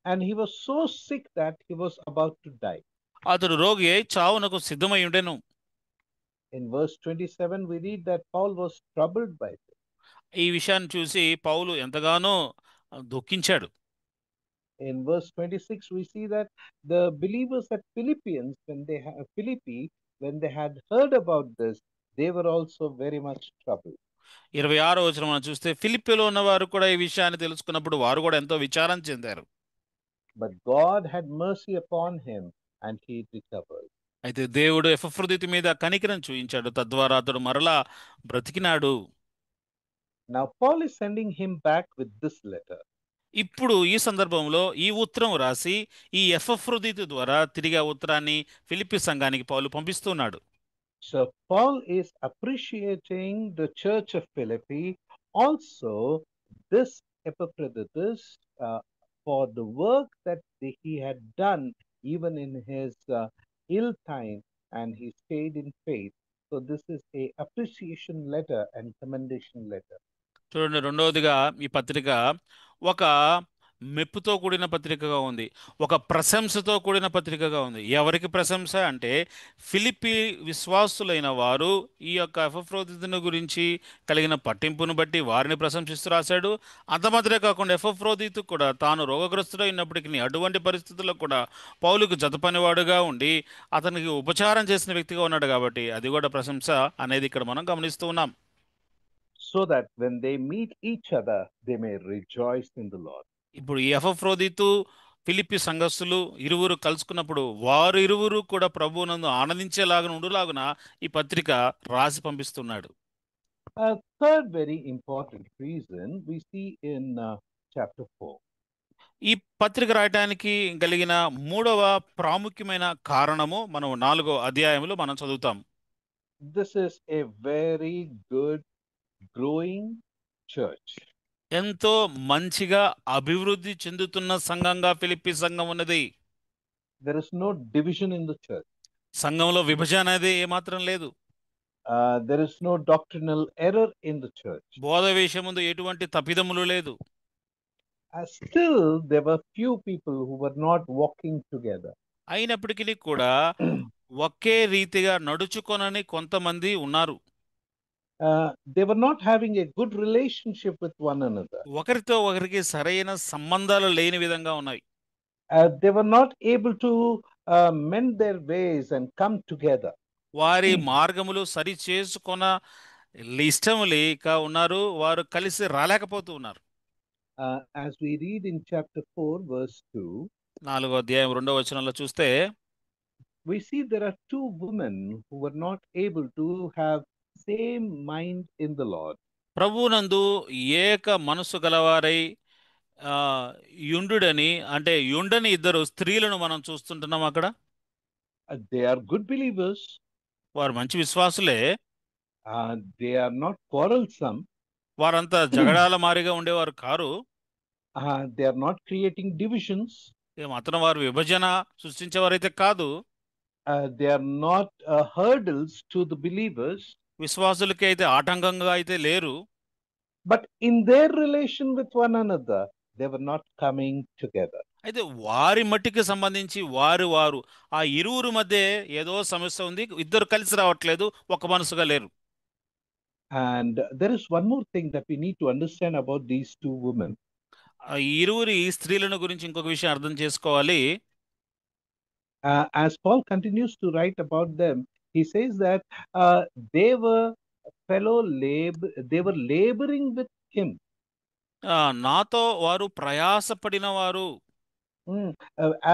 And he was so sick that he was about to die. అతడు రోగి అయి చావునకు సిద్ధమై ఉండెను. In verse 27, we read that Paul was troubled by this. ఈ విషయాన్ని చూసి పౌలు ఎంతగానో దుఃఖించాడు. In verse 26, we see that the believers at Philippians, when they had heard about this, they were also very much troubled. 26వ వచనం మనం చూస్తే ఫిలిప్పీలో ఉన్న వారు కూడా ఈ విషయాన్ని తెలుసుకున్నప్పుడు వారు కూడా ఎంతో విచారం చెందారు. But God had mercy upon him and he recovered. అయితే దేవుడు ఎపఫ్రోదితు మీద కనికరం చూపించాడు, తద్వారా అతడు మరలా బ్రతికినాడు. Now Paul is sending him back with this letter. ఇప్పుడు ఈ సందర్భంలో ఈ ఉత్తరం రాసి ఈ ఎపఫ్రోదితు ద్వారా తిరిగి ఆ ఉత్తరాన్ని ఫిలిప్పీ సంఘానికి పౌలు పంపిస్తున్నాడు. So Paul is appreciating the church of Philippi, also this Epaphroditus, for the work that he had done even in his ill time, and he stayed in faith. So this is a appreciation letter and commendation letter. చూడండి, రెండవదిగా ఈ పత్రిక ఒక మెప్పుతో కూడిన పత్రికగా ఉంది, ఒక ప్రశంసతో కూడిన పత్రికగా ఉంది. ఎవరికి ప్రశంస అంటే ఫిలిప్పీ విశ్వాసులైన వారు ఈ యొక్క ఎపఫ్రోదితుని గురించి కలిగిన పట్టింపును బట్టి వారిని ప్రశంసిస్తూ రాశాడు. అంత మాత్రమే కాకుండా ఎపఫ్రోదితు కూడా తాను రోగగ్రస్తుడై ఉన్నప్పటికీ అటువంటి పరిస్థితుల్లో కూడా పౌలుకు జతపనివాడుగా ఉండి అతనికి ఉపచారం చేసిన వ్యక్తిగా ఉన్నాడు. కాబట్టి అది కూడా ప్రశంస అనేది ఇక్కడ మనం గమనిస్తూ ఉన్నాం. So that when they meet each other, they may rejoice in the Lord. ఇప్పుడు ఈ ఎపఫ్రోదితు ఫిలిప్పీ సంఘస్థులు ఇరువురు కలుసుకున్నప్పుడు వారు ఇరువురు కూడా ప్రభువునందు ఆనందించేలాగా ఉండులాగున ఈ పత్రిక రాసి పంపిస్తున్నాడు. A third very important reason we see in chapter 4. ఈ పత్రిక రాయటానికి కలిగిన మూడవ ప్రాముఖ్యమైన కారణము మనం 4వ అధ్యాయంలో మనం చదువుతాం. This is a very good, growing church. ఎంతో మంచిగా అభివృద్ధి చెందుతున్న సంఘంగా ఫిలిప్పి సంఘం ఉన్నది. There is no division in the church. సంఘంలో విభజన అనేది ఏమాత్రం లేదు. There is no doctrinal error in the church. బోధ విషయముందు ఎటువంటి తప్పిదములు లేదు. Still, there were few people who were not walking together. అయినప్పటికీ కూడా ఒకే రీతిగా నడుచుకొనని కొంతమంది ఉన్నారు. They were not having a good relationship with one another. ఒకరితో ఒకరికి సరైన సంబంధాలు లేని విధంగా ఉన్నాయి. They were not able to mend their ways and come together. వారి మార్గములు సరి చేసుకొన ఇష్టం లేక ఉన్నారు. వారు కలిసి రాలేకపోతూ ఉన్నారు. As we read in chapter 4, verse 2, 4వ అధ్యాయం 2వ వచనంలో చూస్తే we see there are two women who were not able to have same mind in the Lord. ప్రభువునందు ఏక మనసు గలవారై యుండుడని అంటే యుండని ఇద్దరు స్త్రీలను మనం చూస్తుంటున్నాం అక్కడ. They are good believers. వారు మంచి విశ్వాసులే. They are not quarrelsome. వారంతా జగడాల మారిగా ఉండేవారు car. They are not creating divisions. మాత్రం వారు విభజన సృష్టించేవారైతే కాదు. They are not hurdles to the believers. విశ్వాసులకి అయితే ఆటంకంగా అయితే లేరు. But in their relation with one another, they were not coming together. అయితే వారి మట్టికి సంబంధించి వారు ఆ ఇరువురు మధ్య ఏదో సమస్య ఉంది. ఇద్దరు కలిసి రావట్లేదు, ఒక మనసుగా లేరు. And there is one more thing that we need to understand about these two women. ఈ ఇరువురి స్త్రీలను గురించి ఇంకొక విషయం అర్థం చేసుకోవాలి. As Paul continues to write about them, he says that they were they were laboring with him. నాతో వారు ప్రయాసపడిన వారు.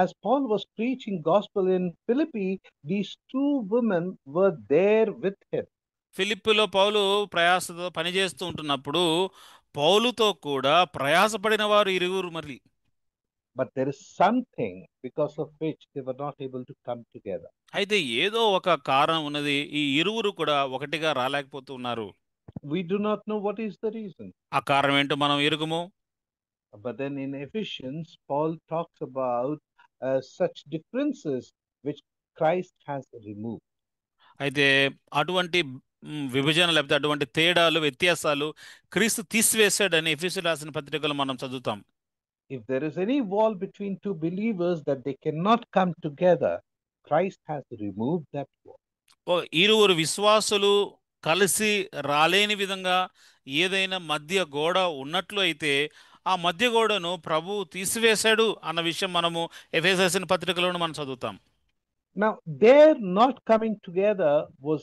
As Paul was preaching gospel in Philippi, these two women were there with him. ఫిలిప్పీలో పౌలు ప్రయాసతో పనిచేస్తూ ఉంటున్నప్పుడు పౌలుతో కూడా ప్రయాసపడిన వారు ఇరువురు మరి. But there is something because of which they were not able to come together. అయితే ఏదో ఒక కారణం ఉన్నది, ఈ ఇరువురు కూడా ఒకటిగా రాలేకపోతూ ఉన్నారు. We do not know what is the reason. ఆ కారణం ఏంటో మనం ఎరుగుము. But then in Ephesians, Paul talks about such differences which Christ has removed. అయితే అటువంటి విభజన లేకపోతే అటువంటి తేడాలు వ్యత్యాసాలు క్రీస్తు తీసివేశాడని ఎఫెసీయులకు రాసిన పత్రికలో మనం చదువుతాం. If there is any wall between two believers that they cannot come together, Christ has removed that wall. ఇరువురు విశ్వాసులు కలిసి రాలేని విధంగా ఏదైనా మధ్య గోడ ఉన్నట్లు అయితే ఆ మధ్య గోడను ప్రభువు తీసివేశాడు అన్న విషయం మనము ఎఫెసీయులకు రాసిన పత్రికలోను మనం చదువుతాం. Now, their not coming together was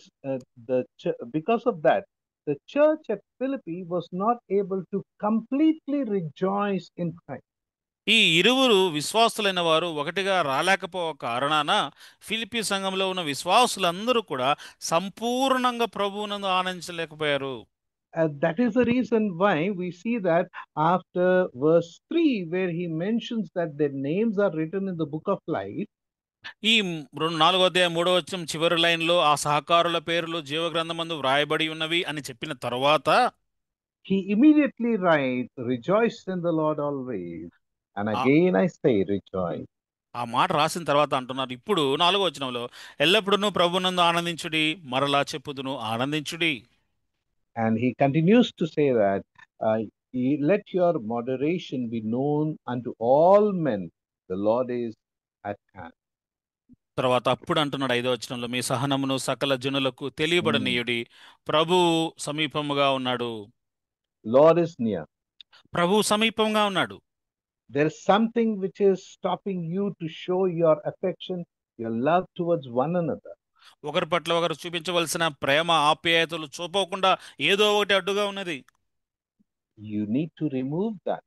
because of that, the church at Philippi was not able to completely rejoice in Christ. ఈ ఇరువురు విశ్వాసులైన వారు ఒకటిగా రాలేకపో కారణాన ఫిలిప్పీ సంఘంలో ఉన్న విశ్వాసులందరూ కూడా సంపూర్ణంగా ప్రభువునందు ఆనందించలేకపోయారు. That is the reason why we see that after verse 3, where he mentions that their names are written in the book of life, ఈ 4వ అధ్యాయం 3వ వచనం చివరి లైన్లో ఆ సహకారుల పేర్లు జీవగ్రంథమందు వ్రాయబడి ఉన్నవి అని చెప్పిన తర్వాత he immediately writes, "Rejoice in the Lord always." And again I say, rejoice. ఆ మాట రాసిన తర్వాత అంటున్నారు, ఇప్పుడు 4వ వచనంలో ఎల్లప్పుడూ ప్రభువునందు ఆనందించుడి, మరలా చెప్పుదును ఆనందించుడి. And he continues to say that let your moderation be known unto all men, the Lord is at hand. తర్వాత అప్పుడు అంటున్నాడు 5వ వచనంలో, మీ సహనమును సకల జనులకు తెలియబడనీయుడి, ప్రభువు సమీపముగా ఉన్నాడు. Lord is near. ప్రభువు సమీపంగా ఉన్నాడు. There is something which is stopping you to show your affection, your love towards one another. ఒకరి పట్ల ఒకరు చూపించవలసిన ప్రేమ ఆప్యాయతలు చూపకుండా ఏదో ఒకటి అడ్డుగా ఉన్నది. You need to remove that.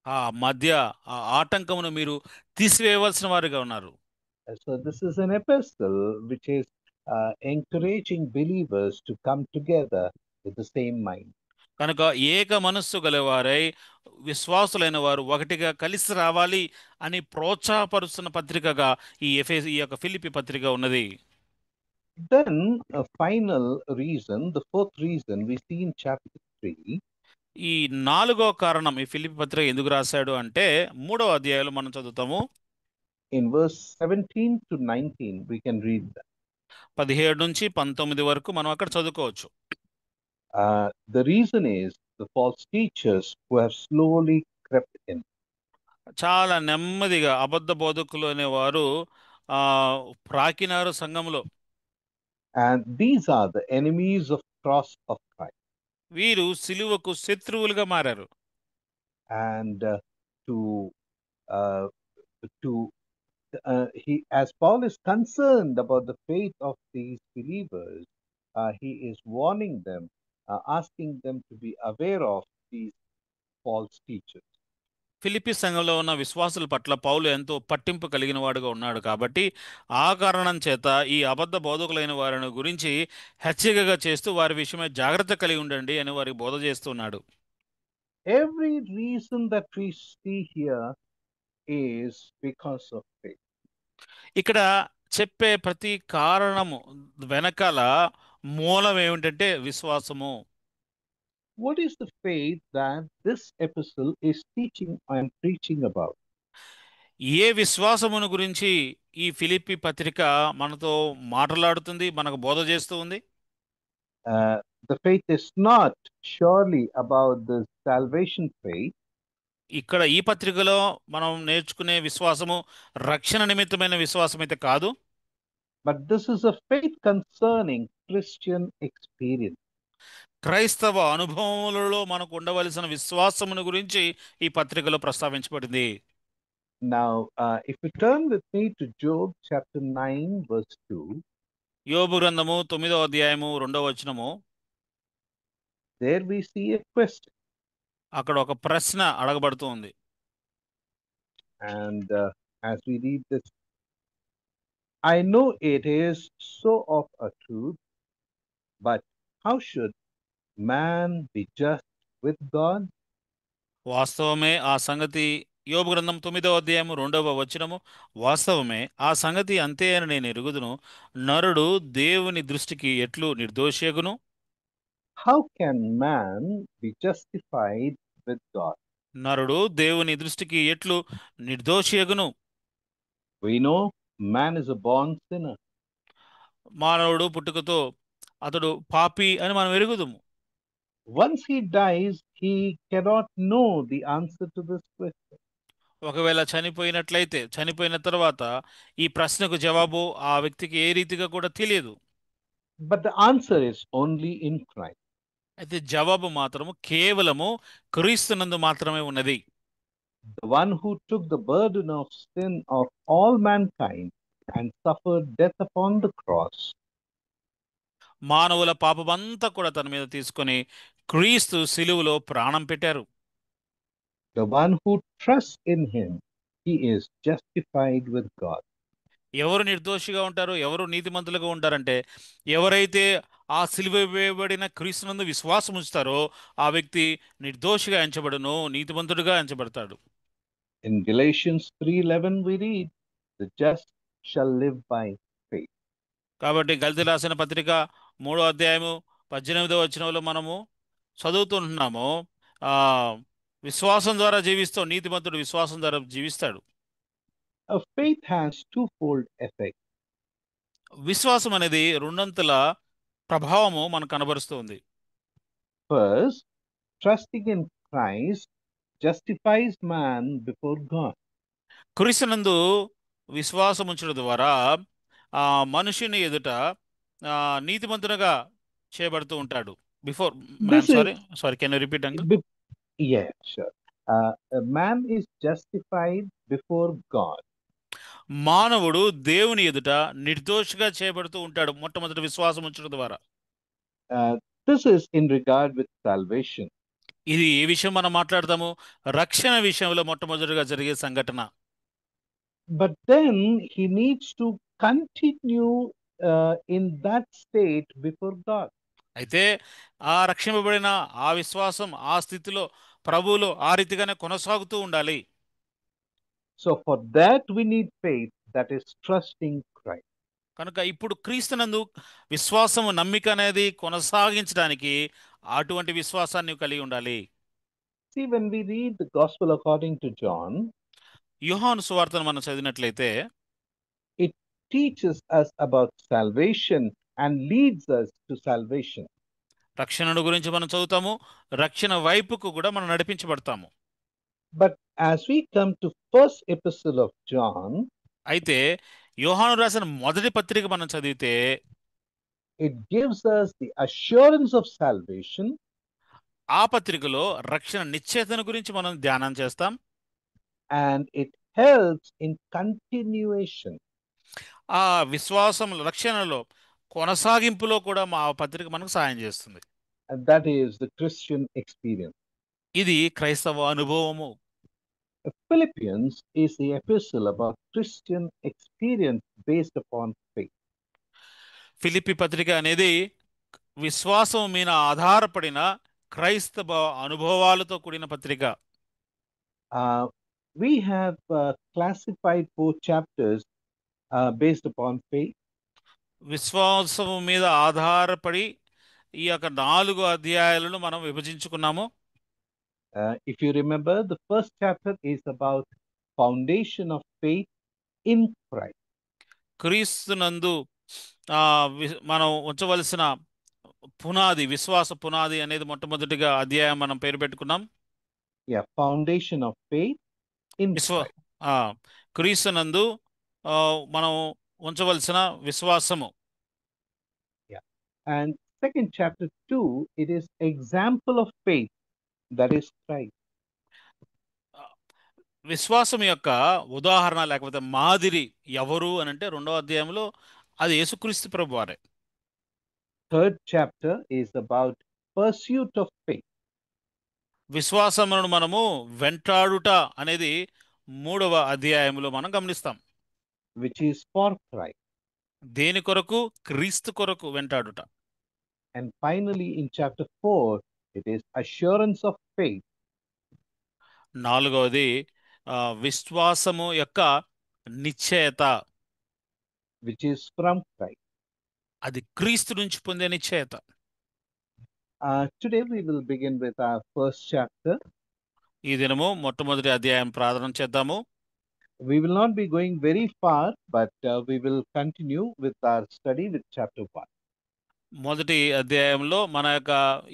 ఆ మధ్య ఆ ఆటంకమును మీరు తీసివేయవలసిన వారిగా ఉన్నారు. So this is an epistle which is encouraging believers to come together with the same mind. కనుక ఏక మనస్సు గలవారై విశ్వాసులైన వారు ఒకటిగా కలిసి రావాలి అని ప్రోత్సాహపరుస్తున్న పత్రికగా ఈ యొక్క ఫిలిప్పి పత్రిక ఉన్నది. Then a final reason, the fourth reason we see in chapter 3. ఈ నాలుగో కారణం ఈ ఫిలిప్పి పత్రిక ఎందుకు రాశాడు అంటే 3వ అధ్యాయంలో మనం చదువుతాము. In verse 17 to 19, we can read that. 17 నుంచి 19 వరకు మనం అక్కడ చదువుకోవచ్చు. The reason is the false teachers who have slowly crept in. చాలా నెమ్మదిగా అబద్ధ బోధకులు అనేవారు ప్రాకినారు సంఘంలో. And these are the enemies of cross of Christ. వీరు సిలువకు శత్రువులుగా మారారు. And as Paul is concerned about the faith of these believers, he is warning them, asking them to be aware of these false teachers. Philippi సంఘంలో ఉన్న విశ్వాసుల పట్ల పౌలు ఎంతో పట్టింపు కలిగిన వాడుగా ఉన్నాడు కాబట్టి ఆ కారణం చేత ఈ అబద్ధ బోధకులైన వారిని గురించి హెచ్చరికగా చేస్తూ వారి విషయమై జాగ్రత్త కలిగి ఉండండి అని వారికి బోధ చేస్తున్నాడు. Every reason that we see here is because of faith. ఇక్కడ చెప్పే ప్రతి కారణము వెనకాల మూలం ఏమిటంటే విశ్వాసము. What is the faith that this epistle is teaching and preaching about? ఏ విశ్వాసమును గురించి ఈ ఫిలిప్పి పత్రిక మనతో మాట్లాడుతుంది, మనకు బోధ చేస్తూ ఉంది? The faith is not surely about the salvation faith. ఇక్కడ ఈ పత్రికలో మనం నేర్చుకునే విశ్వాసము రక్షణ నిమిత్తమైన విశ్వాసం అయితే కాదు. But this is a faith concerning Christian experience. క్రైస్తవ అనుభవములలో మనకు ఉండవలసిన విశ్వాసమును గురించి ఈ పత్రికలో ప్రస్తావించబడింది. Now, if you turn with me to Job chapter 9 verse 2. యోబు గ్రంథము 9వ అధ్యాయము 2వ వచనము. There we see a question. అక్కడ ఒక ప్రశ్న అడగబడుతూ ఉంది. And as we read this, I know it is so of a truth, but how should man be just with God? వాస్తవమే ఆ సంగతి, యోబు గ్రంథం 9వ అధ్యాయము 2వ వచనము, వాస్తవమే ఆ సంగతి అంతే అని నేను ఎరుగుదును, నరుడు దేవుని దృష్టికి ఎట్లు నిర్దోషియగును? How can man be justified with God? నరుడు దేవుని దృష్టికి ఎట్లు నిర్దోషియగును? We know man is a born sinner. మానవుడు పుట్టుకతో అతడు పాపి అని మనం ఎరుగుదుము. Once he dies, he cannot know the answer to this question. ఒకవేళ చనిపోయిన తర్వాత ఈ ప్రశ్నకు జవాబు ఆ వ్యక్తికి ఏ రీతిగా కూడా తెలియదు. But the answer is only in Christ. అయితే జవాబు మాత్రము కేవలము క్రీస్తునందు మాత్రమే ఉన్నది. The one who took the burden of sin of all mankind and suffered death upon the cross. మానవుల పాపమంతా కూడా తన మీద తీసుకొని క్రీస్తు సిలువలో ప్రాణం పెట్టారు. The one who trusts in him, he is justified with God. ఎవరు నిర్దోషిగా ఉంటారు, ఎవరు నీతిమంతులుగా ఉంటారంటే ఎవరైతే ఆ సిలువ వేయబడిన క్రీస్తునందు విశ్వాసం ఉంచుతారో ఆ వ్యక్తి నిర్దోషిగా ఎంచబడును, నీతిమంతుడిగా ఎంచబడతాడు. In Galatians 3:11 we read, the just shall live by faith. కాబట్టి గల్తీ రాసిన పత్రిక 3వ అధ్యాయము 18వ వచనంలో మనము చదువుతున్నాము, విశ్వాసం ద్వారా జీవిస్తూ నీతిమంతుడు విశ్వాసం ద్వారా జీవిస్తాడు. A faith has twofold effect. విశ్వాసం అనేది రెండంతల ప్రభావము మనకు కనబరుస్తుంది. First, trusting in Christ justifies man before God. క్రీస్తునందు విశ్వాసం ఉంచడం ద్వారా మనుషుని ఎదుట నీతిమంతునిగా చేయబడుతూ ఉంటాడు. Before sorry can you repeat uncle? Yeah, sure. A man is justified before God. మానవుడు దేవుని ఎదుట నిర్దోషిగా చేయబడుతూ ఉంటాడు మొట్టమొదటి విశ్వాసం ఉంచడం ద్వారా. This is in regard with salvation. ఇది ఏ విషయం మనం మాట్లాడతాము? రక్షణ విషయంలో మొట్టమొదటిగా జరిగే సంఘటన. But then he needs to continue in that state before God. అయితే ఆ రక్షింపబడిన ఆ విశ్వాసం ఆ స్థితిలో ప్రభువులో ఆ రీతిగానే కొనసాగుతూ ఉండాలి. So for that we need faith, that is trusting Christ. కనుక ఇప్పుడు క్రీస్తునందు విశ్వాసము నమ్మిక అనేది కొనసాగించడానికి అటువంటి విశ్వాసాన్ని నీవు కలిగి ఉండాలి. See, when we read the Gospel according to John, యోహాను సువార్తను మనం చదివినట్లయితే it teaches us about salvation and leads us to salvation. రక్షణను గురించి మనం చదువుతాము, రక్షణ వైపుకు కూడా మనం నడిపించబడతాము. But as we come to first epistle of John, అయితే యోహాను రాసిన మొదటి పత్రిక మనం చదివితే it gives us the assurance of salvation, ఆ పత్రికలో రక్షణ నిశ్చయతను గురించి మనం ధ్యానం చేస్తాం. and it helps in continuation. ఆ విశ్వాసం రక్షణలో కొనసాగింపులో కూడా మా పత్రిక మనకు సాయం చేస్తుంది. And that is the Christian experience. ఇది క్రైస్తవ అనుభవము. Philippians is the epistle about Christian experience based upon faith. Philippi పత్రిక అనేది విశ్వాసం మీద ఆధారపడిన క్రైస్తవ అనుభవాలతో కూడిన పత్రిక. Uh, we have classified 4 chapters based upon faith. విశ్వాసము మీద ఆధారపడి ఈ యొక్క 4 అధ్యాయాలను మనం విభజించుకున్నాము. If you remember, the first chapter is about foundation of faith in Christ. క్రీస్తునందు మనం ఉంచవలసిన పునాది, విశ్వాస పునాది అనేది మొట్టమొదటిగా అధ్యాయం మనం పేరు పెట్టుకున్నాం. Yeah, foundation of faith in Christ. క్రీస్తునందు మనం ఉంచవలసిన విశ్వాసము. And second chapter 2, it is example of faith, that is Christ. విశ్వాసం యొక్క ఉదాహరణ లేకపోతే మాదిరి ఎవరు అని అంటే 2వ అధ్యాయంలో అది యేసుక్రీస్తు ప్రభువారే. Third chapter is about pursuit of faith. విశ్వాసమును మనము వెంటాడుట అనేది 3వ అధ్యాయంలో మనం గమనిస్తాం. Which is for Christ. దేని కొరకు? క్రీస్తు కొరకు వెంటాడుట. And finally in chapter 4, it is assurance of faith. 4వది విశ్వాసము యొక్క నిశ్చయత. Which is from Christ. అది క్రీస్తు నుంచి పొందే నిశ్చయత. Today we will begin with our first chapter. ఈ దినము మొట్టమొదటి అధ్యాయం ప్రారంభం చేద్దాము. We will not be going very far, but we will continue with our study with chapter 1. మొదటి అధ్యాయంలో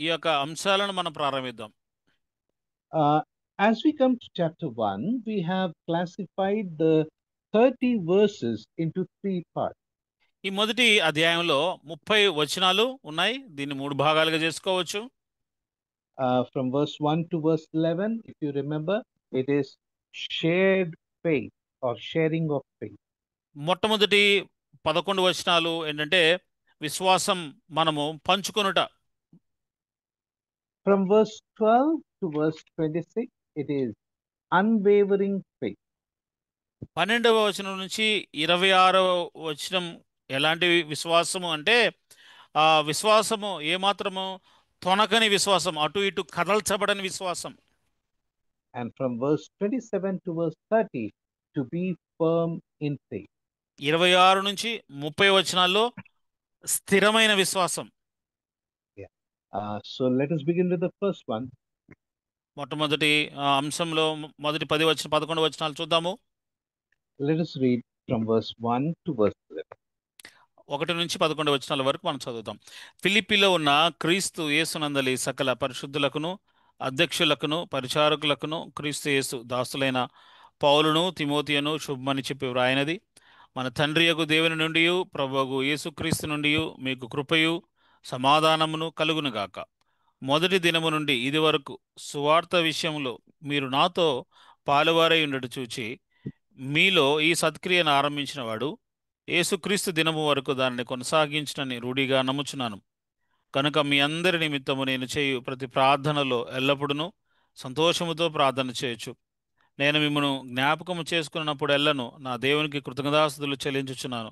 ఈ యొక్క అంశాలను మనం ప్రారంభిద్దాం. As we come to chapter 1, we have classified the 30 verses into 3 parts. ఈ మొదటి అధ్యాయంలో 30 వచనాలు ఉన్నాయి. దీన్ని 3 భాగాలుగా చేసుకోవచ్చు. From verse 1 to verse 11, if you remember, it is shared faith or sharing of faith. మొట్టమొదటి 11 వచనాలు ఏంటంటే విశ్వాసం మనము పంచుకొనుట. From verse 12 to verse 26, it is unwavering faith. 12వ వచనం నుంచి 26వ వచనం ఎలాంటి విశ్వాసము అంటే ఆ విశ్వాసము ఏమాత్రము తొనకని విశ్వాసం, అటు ఇటు కదల్చబడని విశ్వాసం. And from verse 27 to verse 30, to be firm in faith. 26 నుంచి 30 వచనాల్లో స్థిరమైన విశ్వాసం. So let us begin with the first one. మొట్టమొదటి అంశంలో మొదటి 11 వచనాలు చూద్దాము. Let us read from verse 1 to verse 11. 1 నుంచి 11 వచనాల వరకు మనం చదువుతాం. ఫిలిప్పీలో ఉన్న క్రీస్తు యేసునందలి సకల పరిశుద్ధులకును అధ్యక్షులకును పరిచారకులకును క్రీస్తు యేసు దాసులైన పౌలును తిమోతియను శుభమని చెప్పి వ్రాయినది. మన తండ్రియగు దేవుని నుండి ప్రభువగు యేసుక్రీస్తు నుండి మీకు కృపయు సమాధానమును కలుగునుగాక. మొదటి దినము నుండి ఇది వరకు సువార్త విషయంలో మీరు నాతో పాలువారై ఉండట చూచి మీలో ఈ సత్క్రియను ఆరంభించిన వాడు యేసుక్రీస్తు దినము వరకు దానిని కొనసాగించునని రూఢిగా నమ్ముచున్నాను. కనుక మీ అందరి నిమిత్తము నేను చేయు ప్రతి ప్రార్థనలో ఎల్లప్పుడూ సంతోషముతో ప్రార్థన చేయొచ్చు. నేను మిమ్మను జ్ఞాపకము చేసుకున్నప్పుడెల్లను నా దేవునికి కృతజ్ఞతాస్తుతులు చెల్లించుచున్నాను.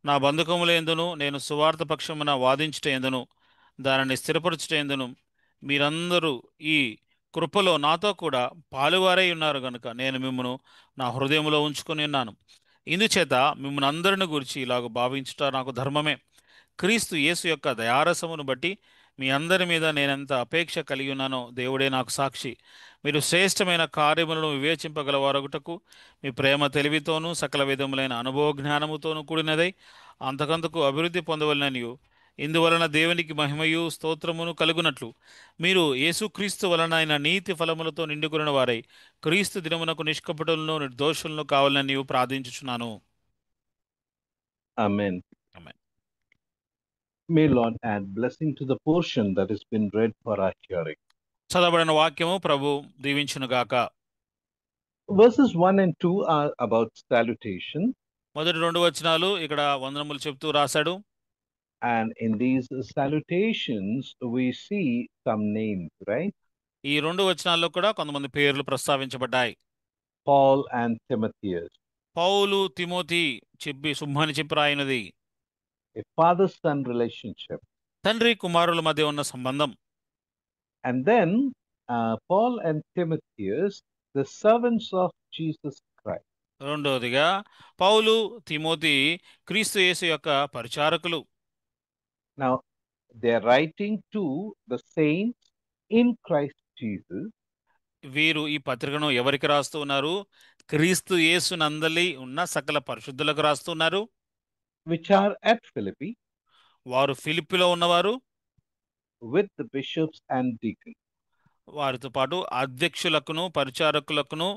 నా బంధుకముల యందును నేను సువార్త పక్షమున వాదించుట యందును దానిని స్థిరపరచుటేందును మీరందరూ ఈ కృపలో నాతో కూడా పాలువారై ఉన్నారు గనుక నేను మిమ్మను నా హృదయంలో ఉంచుకొని ఉన్నాను. ఇందుచేత మిమ్మల్ని అందరిని గురించి ఇలాగ భావించుట నాకు ధర్మమే. క్రీస్తు యేసు యొక్క దయారసమును బట్టి మీ అందరి మీద నేనెంత అపేక్ష కలిగి ఉన్నానో దేవుడే నాకు సాక్షి. మీరు శ్రేష్టమైన కార్యములను వివేచింపగలవారొకటకు మీ ప్రేమ తెలివితోనూ సకల విధములైన అనుభవ జ్ఞానముతోనూ కూడినదై అంతకంతకు అభివృద్ధి పొందవలననియు, ఇందువలన దేవునికి మహిమయు స్తోత్రమును కలుగునట్లు మీరు యేసుక్రీస్తు వలన అయిన నీతి ఫలములతో నిండుకున్న వారై క్రీస్తు దినమునకు నిష్కపటులను నిర్దోషులను కావాలని ప్రార్థించుచున్నాను. Amen. Amen. May Lord add blessing to the portion that has been read for our hearing. చదవబడిన వాక్యము ప్రభు దీవించునుగాక. Verses 1 and 2 are about salutation, మొదటి 2 వచనాలు ఇక్కడ వందనములు చెప్తూ రాశాడు. and in these salutations we see some names, right? ఈ 2 వచనాల్లో కూడా కొంతమంది పేర్లు ప్రస్తావించబడ్డాయి. Paul and Timotheus, పౌలు, తిమోతి సింహాని చెప్పి రాయినది. a father-son relationship. తండ్రి కుమారుల మధ్య ఉన్న సంబంధం. And then Paul and Timotheus, the servants of Jesus Christ. రెండవదిగా పౌలు, తిమోతి క్రీస్తు యేసు యొక్క పరిచారకులు. Now, they're writing to the saints in Christ Jesus, వీరు ఈ పత్రికను ఎవరికి రాస్తూ ఉన్నారు? క్రీస్తు యేసు నందలి ఉన్న సకల పరిశుద్ధులకు రాస్తూ ఉన్నారు. which are at Philippi, వారు ఫిలిప్పిలో ఉన్నవారు. with the bishops and deacons. వారితో పాటు అధ్యక్షులకును పరిచారకులకును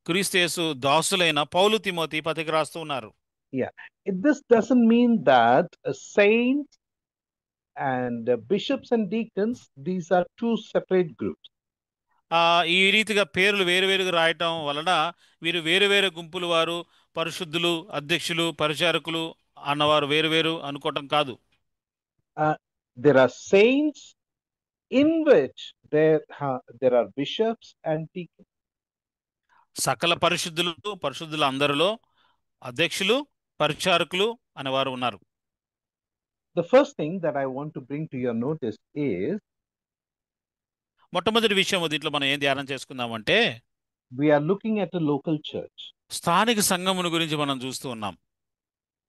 క్రీస్తు యేసు దాసులైన పౌలు, తిమోతి పత్రిక రాస్తూ ఉన్నారు. This doesn't mean that saints and bishops and deacons, these are two separate groups. ఈ రీతిగా పేర్లు వేరువేరుగా రాయటం వలన వీరు వేరువేరు గుంపులు వారు, పరిశుద్ధులు, అధ్యక్షులు, పరిచారకులు అన్నవారు వేరువేరు అనుకోవటం కాదు. There are saints in which there are bishops and deacons. సకల పరిశుద్ధులు అందరిలో అధ్యక్షులు, పరిచారకులు అనేవారు ఉన్నారు. The first thing that I want to bring to your notice is మొట్టమొదటి విషయం దీంట్లో మనం ఏం ధ్యానం చేసుకుందామంటే, we are looking at a local church. స్థానిక సంఘమును గురించి మనం చూస్తూ ఉన్నాం.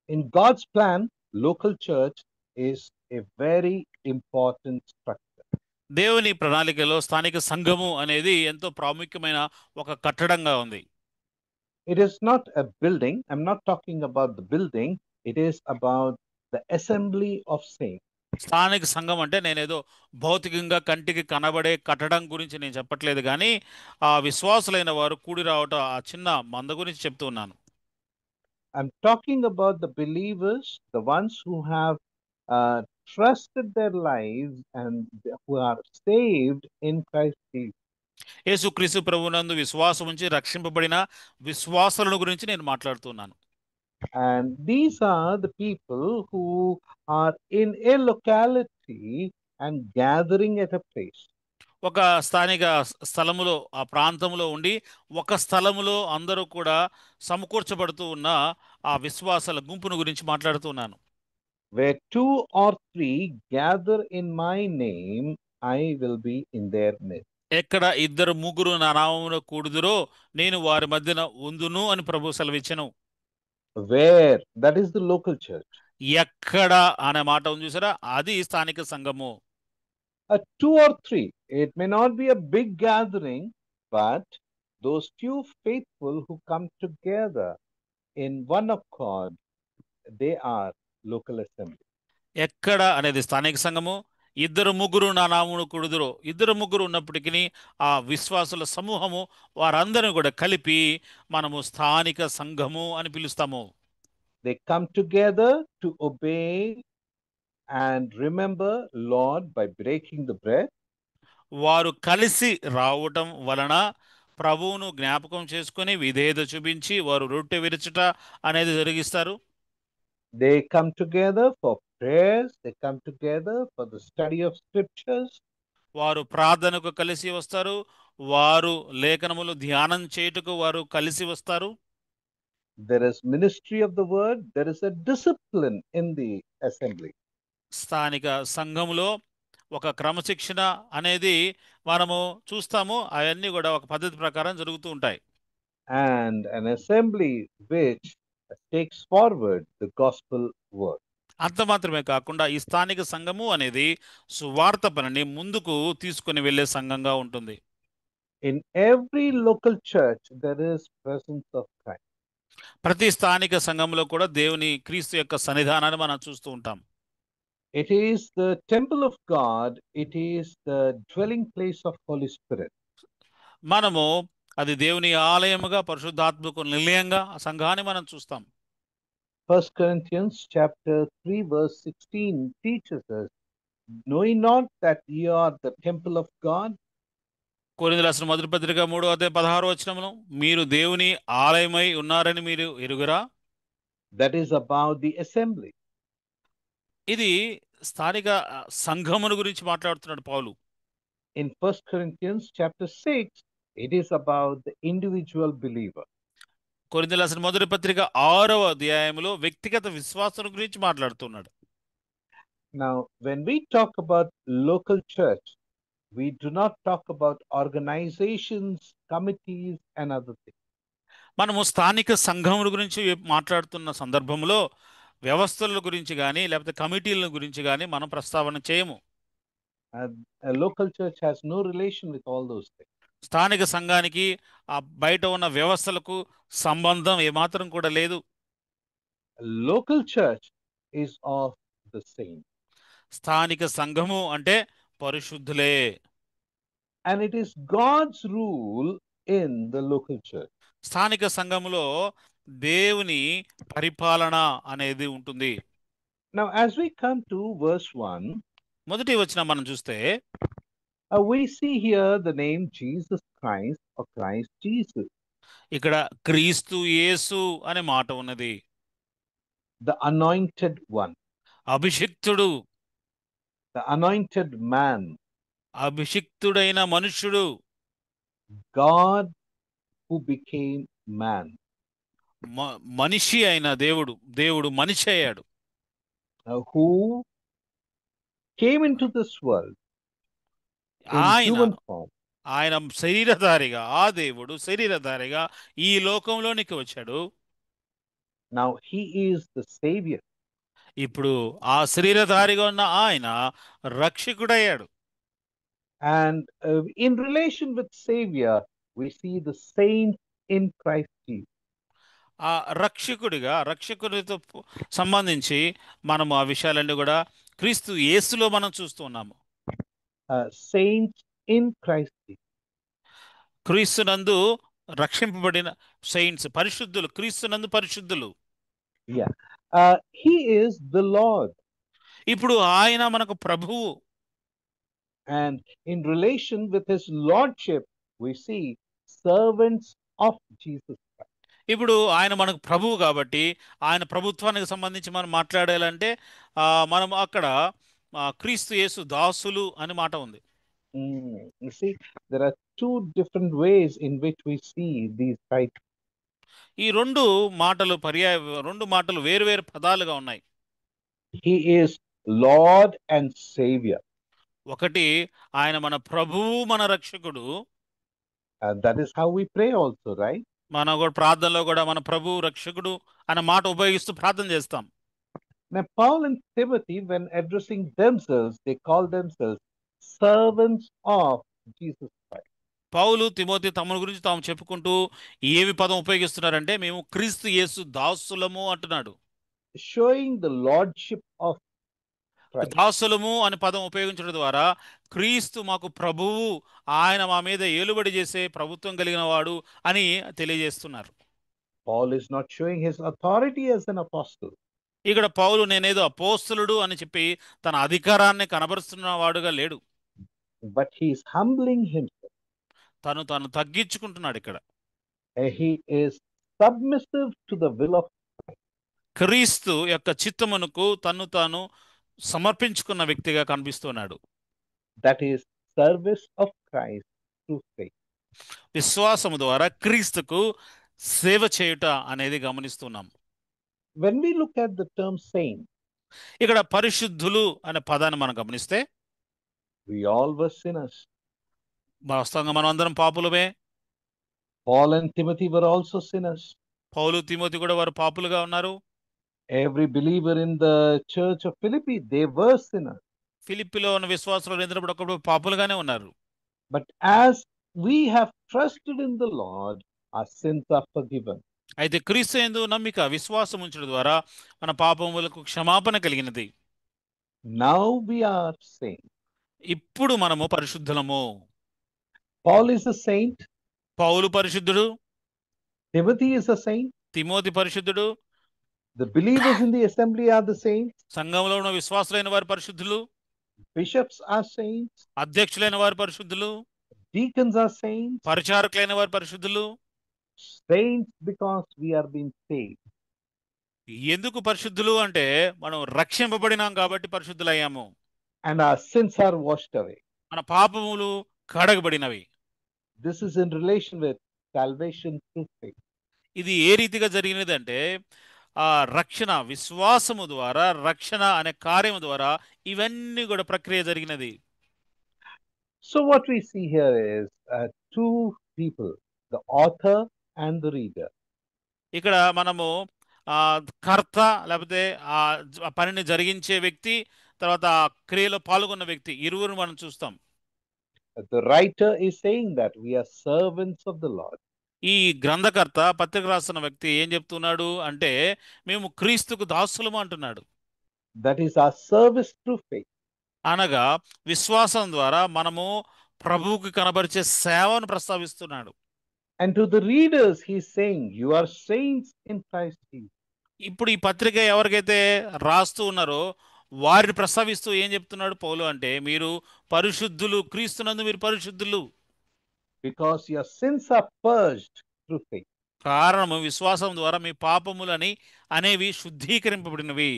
In God's plan, local church is a very important structure. దేవుని ప్రణాళికలో స్థానిక సంఘము అనేది ఎంతో ప్రాముఖ్యమైన ఒక కట్టడంగా ఉంది. It is not a building. I'm not talking about the building. It is about the assembly of saints. స్థానిక సంఘం అంటే నేనేదో భౌతికంగా కంటికి కనబడే కట్టడం గురించి నేను చెప్పట్లేదు, కానీ ఆ విశ్వాసులైన వారు కూడి రావటం ఆ చిన్న మంద గురించి చెప్తూ ఉన్నాను. I'm talking about the believers, the ones who have trusted their lives and who are saved in Christ Jesus. యేసుక్రీస్తు ప్రభువునందు విశ్వాసం ఉంచి రక్షింపబడిన విశ్వాసులను గురించి నేను మాట్లాడుతున్నాను. And these are the people who are in a locality and gathering at a place. ఒక స్థానిక స్థలములో, ఆ ప్రాంతంలో ఉండి ఒక స్థలములో అందరూ కూడా సమకూర్చబడుతూ ఉన్న ఆ విశ్వాసాల గుంపును గురించి మాట్లాడుతున్నాను. Where 2 or 3 gather in my name, I will be in their midst. ఎక్కడ 2-3 నా నామమున కూడుదురో నేను వారి మధ్యన ఉందును అని ప్రభు సెలవిచ్చెను. Where? That is the local church. ఎక్కడ అనే మాట ఉంది చూసారా, అది స్థానిక సంఘము. 2 or 3, it may not be a big gathering, but those few faithful who come together in one accord, they are local assembly. ఎక్కడ అనేది స్థానిక సంఘము. 2-3 నా నామమున కూడుదురో, 2-3 ఉన్నప్పటికీ ఆ విశ్వాసుల సమూహము వారందరిని కూడా కలిపి మనము స్థానిక సంఘము అని పిలుస్తాము. They come together to obey and remember Lord by breaking the bread. వారు కలిసి రావటం వలన ప్రభువును జ్ఞాపకం చేసుకుని విధేయత చూపించి వారు రొట్టె విరుచుట అనేది జరిగిస్తారు. They come together for prayers. They come together for the study of scriptures. వారు ప్రార్థనకు కలిసి వస్తారు. వారు లేఖనములు ధ్యానం చేయుటకు వారు కలిసి వస్తారు. There is ministry of the word. There is a discipline in the assembly. స్థానిక సంఘములో ఒక క్రమశిక్షణ అనేది మనము చూస్తాము. అవన్నీ కూడా ఒక పద్ధతి ప్రకారం జరుగుతూ ఉంటాయి. and an assembly which takes forward the gospel work. అంత మాత్రమే కాకుండా ఈ స్థానిక సంఘము అనేది సువార్త పనిని ముందుకు తీసుకుని వెళ్ళే సంఘంగా ఉంటుంది. In every local church, there is presence of Christ. ప్రతి స్థానిక సంఘంలో కూడా దేవుని క్రీస్తు యొక్క సన్నిధానాన్ని మనం చూస్తూ ఉంటాం. It is the temple of God. It is the dwelling place of Holy Spirit. మనము అది దేవుని ఆలయముగా, పరిశుద్ధాత్మకు నిలయంగా ఆ సంఘాన్ని మనం చూస్తాం. 1 Corinthians chapter 3 verse 16 teaches us, know ye not that ye are the temple of God? కొరింథీయులకు రాసిన మొదటి పత్రిక 3:16 మీరు దేవుని ఆలయమై ఉన్నారని మీరు ఎరుగురా? That is about the assembly. ఇది స్థానిక సంఘమును గురించి మాట్లాడుతున్నాడు పౌలు. In 1 Corinthians chapter 6, it is about the individual believer. కొరింథీయులకు రాసిన మొదటి పత్రిక 6వ అధ్యాయంలో వ్యక్తిగత విశ్వాసం గురించి మాట్లాడుతున్నాడు. Now, when we talk about local church, we do not talk about organizations, committees, and other things. మనము స్థానిక సంఘముల గురించి మాట్లాడుతున్న సందర్భంలో వ్యవస్థల గురించి కానీ లేకపోతే కమిటీల గురించి కానీ మనం ప్రస్తావన చేయము. A local church has no relation with all those things. స్థానిక సంఘానికి ఆ బయట ఉన్న వ్యవస్థలకు సంబంధం ఏమాత్రం కూడా లేదు. A local church is of the saints. స్థానిక సంఘము అంటే పరిశుద్ధులే. And it is God's rule in the local church. స్థానిక సంఘములో దేవుని పరిపాలన అనేది ఉంటుంది. Now, as we come to verse 1, మొదటి వచనం మనం చూస్తే we see here the name Jesus Christ or Christ Jesus, ఇక్కడ క్రీస్తు యేసు అనే మాట ఉన్నది. the anointed one, అభిషిక్తుడు, the anointed man, అభిషిక్తుడైన మనుష్యుడు, God who became man, మనిషి అయిన దేవుడు, దేవుడు మనిషి అయ్యాడు, who came into this world in ఆయన human form. ఆయన శరీరధారిగా, ఆ దేవుడు శరీరధారిగా ఈ లోకంలోనికి వచ్చాడు. Now he is the savior. ఇప్పుడు ఆ శరీరధారిగా ఉన్న ఆయన రక్షకుడయ్యాడు. And in relation with savior, we see the saints in Christ Jesus. ఆ రక్షకుడితో సంబంధించి మనము ఆ విషయాలన్నీ కూడా క్రీస్తు యేసులో మనం చూస్తూ ఉన్నాము. Saints in Christ Jesus. క్రీస్తునందు రక్షింపబడిన సెయింట్స్, పరిశుద్ధులు, క్రీస్తునందు పరిశుద్ధులు. Yeah. He is the Lord. ఇప్పుడు ఆయన మనకు ప్రభువు. And in relation with his lordship, we see servants of Jesus Christ. ఇప్పుడు ఆయన మనకు ప్రభువు కాబట్టి ఆయన ప్రభుత్వానికి సంబంధించి మనం మాట్లాడాలంటే మనం అక్కడ క్రీస్తు యేసు దాసులు అని మాట ఉంది. You see, there are two different ways in which we see these titles. ఈ రెండు మాటలు వేరు పదాలుగా ఉన్నాయి. He is Lord and Savior. ఒకటి ఆయన మన ప్రభువు, మన రక్షకుడు. That is how we pray also, right? మన కూడా ప్రార్థనలో కూడా మన ప్రభువు, రక్షకుడు అనే మాట ఉపయోగిస్తూ ప్రార్థన చేస్తాం. Now, Paul and Timothy, when addressing themselves, they call themselves servants of Jesus Christ. Paul, Timothy తమ గురించి తాము చెప్పుకుంటూ ఏవి పదం ఉపయోగిస్తున్నారంటే మేము క్రీస్తు యేసు దాసులము అంటున్నాడు. Showing the lordship of Christ. దాసులము అనే పదం ఉపయోగించడం ద్వారా క్రీస్తు మాకు ప్రభువు, ఆయన మా మీద ఏలుబడి చేసే ప్రభుత్వం కలిగిన వాడు అని తెలియజేస్తున్నారు. Paul is not showing his authority as an apostle. ఇక్కడ పౌలు నేనేదో అపోస్తలుడు అని చెప్పి తన అధికారాన్ని కనబరుస్తున్న వాడుగా లేడు. But he is humbling himself. తను తగ్గించుకుంటున్నాడు. ఇక్కడ He is submissive to the will of క్రీస్తు యొక్క చిత్తమునకు తాను సమర్పించుకున్న వ్యక్తిగా కనిపిస్తున్నాడు. that is service of Christ through faith. విశ్వాసము ద్వారా క్రీస్తుకు సేవ చేయుట అనేది గమనిస్తున్నాం. When we look at the term saint, ఇక్కడ పరిశుద్ధులు అనే పదాన్ని మనం గమనిస్తే We all were sinners. వాస్తవంగా మనం అందరం పాపులమే. Paul and Timothy were also sinners. Paul Timothy కూడా వారు పాపులుగా ఉన్నారు. Every believer in the church of Philippi, they were sinners. ఫిలిప్పిలో ఉన్న విశ్వాసులు అందరూ కూడా ఒకప్పుడు పాపులుగానే ఉన్నారు. But as we have trusted in the Lord, our sins are forgiven. అయితే క్రీస్తు యందు నమ్మిక విశ్వాసం ఉంచడం ద్వారా మన పాపములకు క్షమాపణ కలిగినది. Now we are saints. ఇప్పుడు మనము పరిశుద్ధులము. Paul is a saint. పౌలు పరిశుద్ధుడు. Timothy is a saint. Timothy పరిశుద్ధుడు. The believers in the assembly are the saints. సంఘంలో ఉన్న విశ్వాసులైన వారు పరిశుద్ధులు. Bishops are saints. అధ్యక్షులైన వారు పరిశుద్ధులు. Deacons are saints. పరిచారకులైన వారు పరిశుద్ధులు. Saints because we are being saved. ఎందుకు పరిశుద్ధులు అంటే మనం రక్షింపబడినాం కాబట్టి పరిశుద్ధులయ్యాము. And our sins are washed away. మన పాపములు కడగబడినవి. This is in relation with salvation through faith. ఇది ఏ రీతిగా జరిగినది అంటే ఆ రక్షణ విశ్వాసము ద్వారా, రక్షణ అనే కార్యము ద్వారా ఇవన్నీ కూడా ప్రక్రియ జరిగినది. So what we see here is two people, the author and the reader. ఇక్కడ మనము కర్త లేకపోతే ఆ పనిని జరిగించే వ్యక్తి, తర్వాత ఆ క్రియలో పాల్గొన్న వ్యక్తి, ఇరువురు మనం చూస్తాం. The writer is saying that we are servants of the Lord. ఈ గ్రంథకర్త పత్రిక రాస్తున్న వ్యక్తి ఏం చెప్తున్నాడు అంటే మేము క్రీస్తుకు దాసులము అంటున్నాడు. That is our service through faith. అనగా విశ్వాసం ద్వారా మనము ప్రభువుకి కనబరిచే సేవను ప్రస్తావిస్తున్నాడు. And to the readers he is saying you are saints in Christ Jesus. ఇప్పుడు ఈ పత్రిక ఎవరికైతే రాస్తూ ఉన్నారో వారిని ప్రస్తావిస్తూ ఏం చెప్తున్నాడు పౌలు అంటే మీరు పరిశుద్ధులు, క్రీస్తునందు మీరు పరిశుద్ధులు. Because your sins are purged through faith. కారణము విశ్వాసం ద్వారా మీ పాపములని అనేవి శుద్ధీకరింపబడినవి.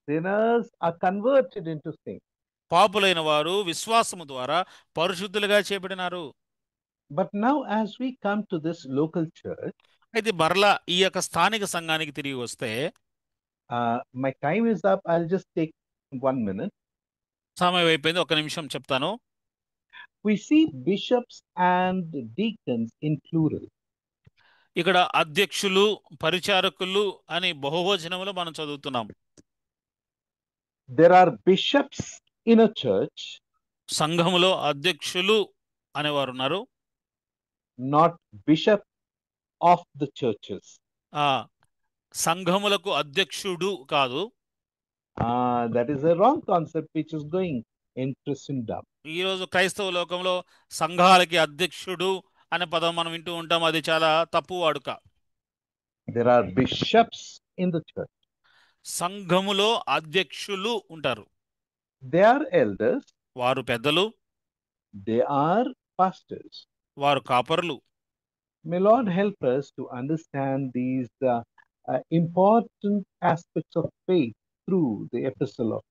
Sinners are converted into saints. పాపులైన వారు విశ్వాసము ద్వారా పరిశుద్ధులుగా చేయబడినారు. But now as we come to this local church, అయితే మరలా ఈ యొక్క స్థానిక సంఘానికి తిరిగి వస్తే my time is up. I'll just take 1 minute. సమయం అయిపోయింది, ఒక్క నిమిషం చెప్తాను. We see bishops and deacons in plural. ఇక్కడ అధ్యక్షులు, పరిచారకులు అని బహువచనములో మనం చదువుతున్నాం. There are bishops in a church. సంఘములో అధ్యక్షులు అనేవారు ఉన్నారు. Not bishop of the churches. సంఘములకు అధ్యక్షుడు కాదు. That is a wrong concept which is going in Christendom. ఈరోజు క్రైస్తవ లోకంలో సంఘాలకి అధ్యక్షుడు అనే పదం మనం వింటూ ఉంటాం, అది చాలా తప్పు వాడుక. There are bishops in the church. సంఘములో అధ్యక్షులు ఉంటారు. They are elders. వారు పెద్దలు. They are pastors. వారు కాపరులు. May Lord help us to understand these important aspects of faith through the epistle of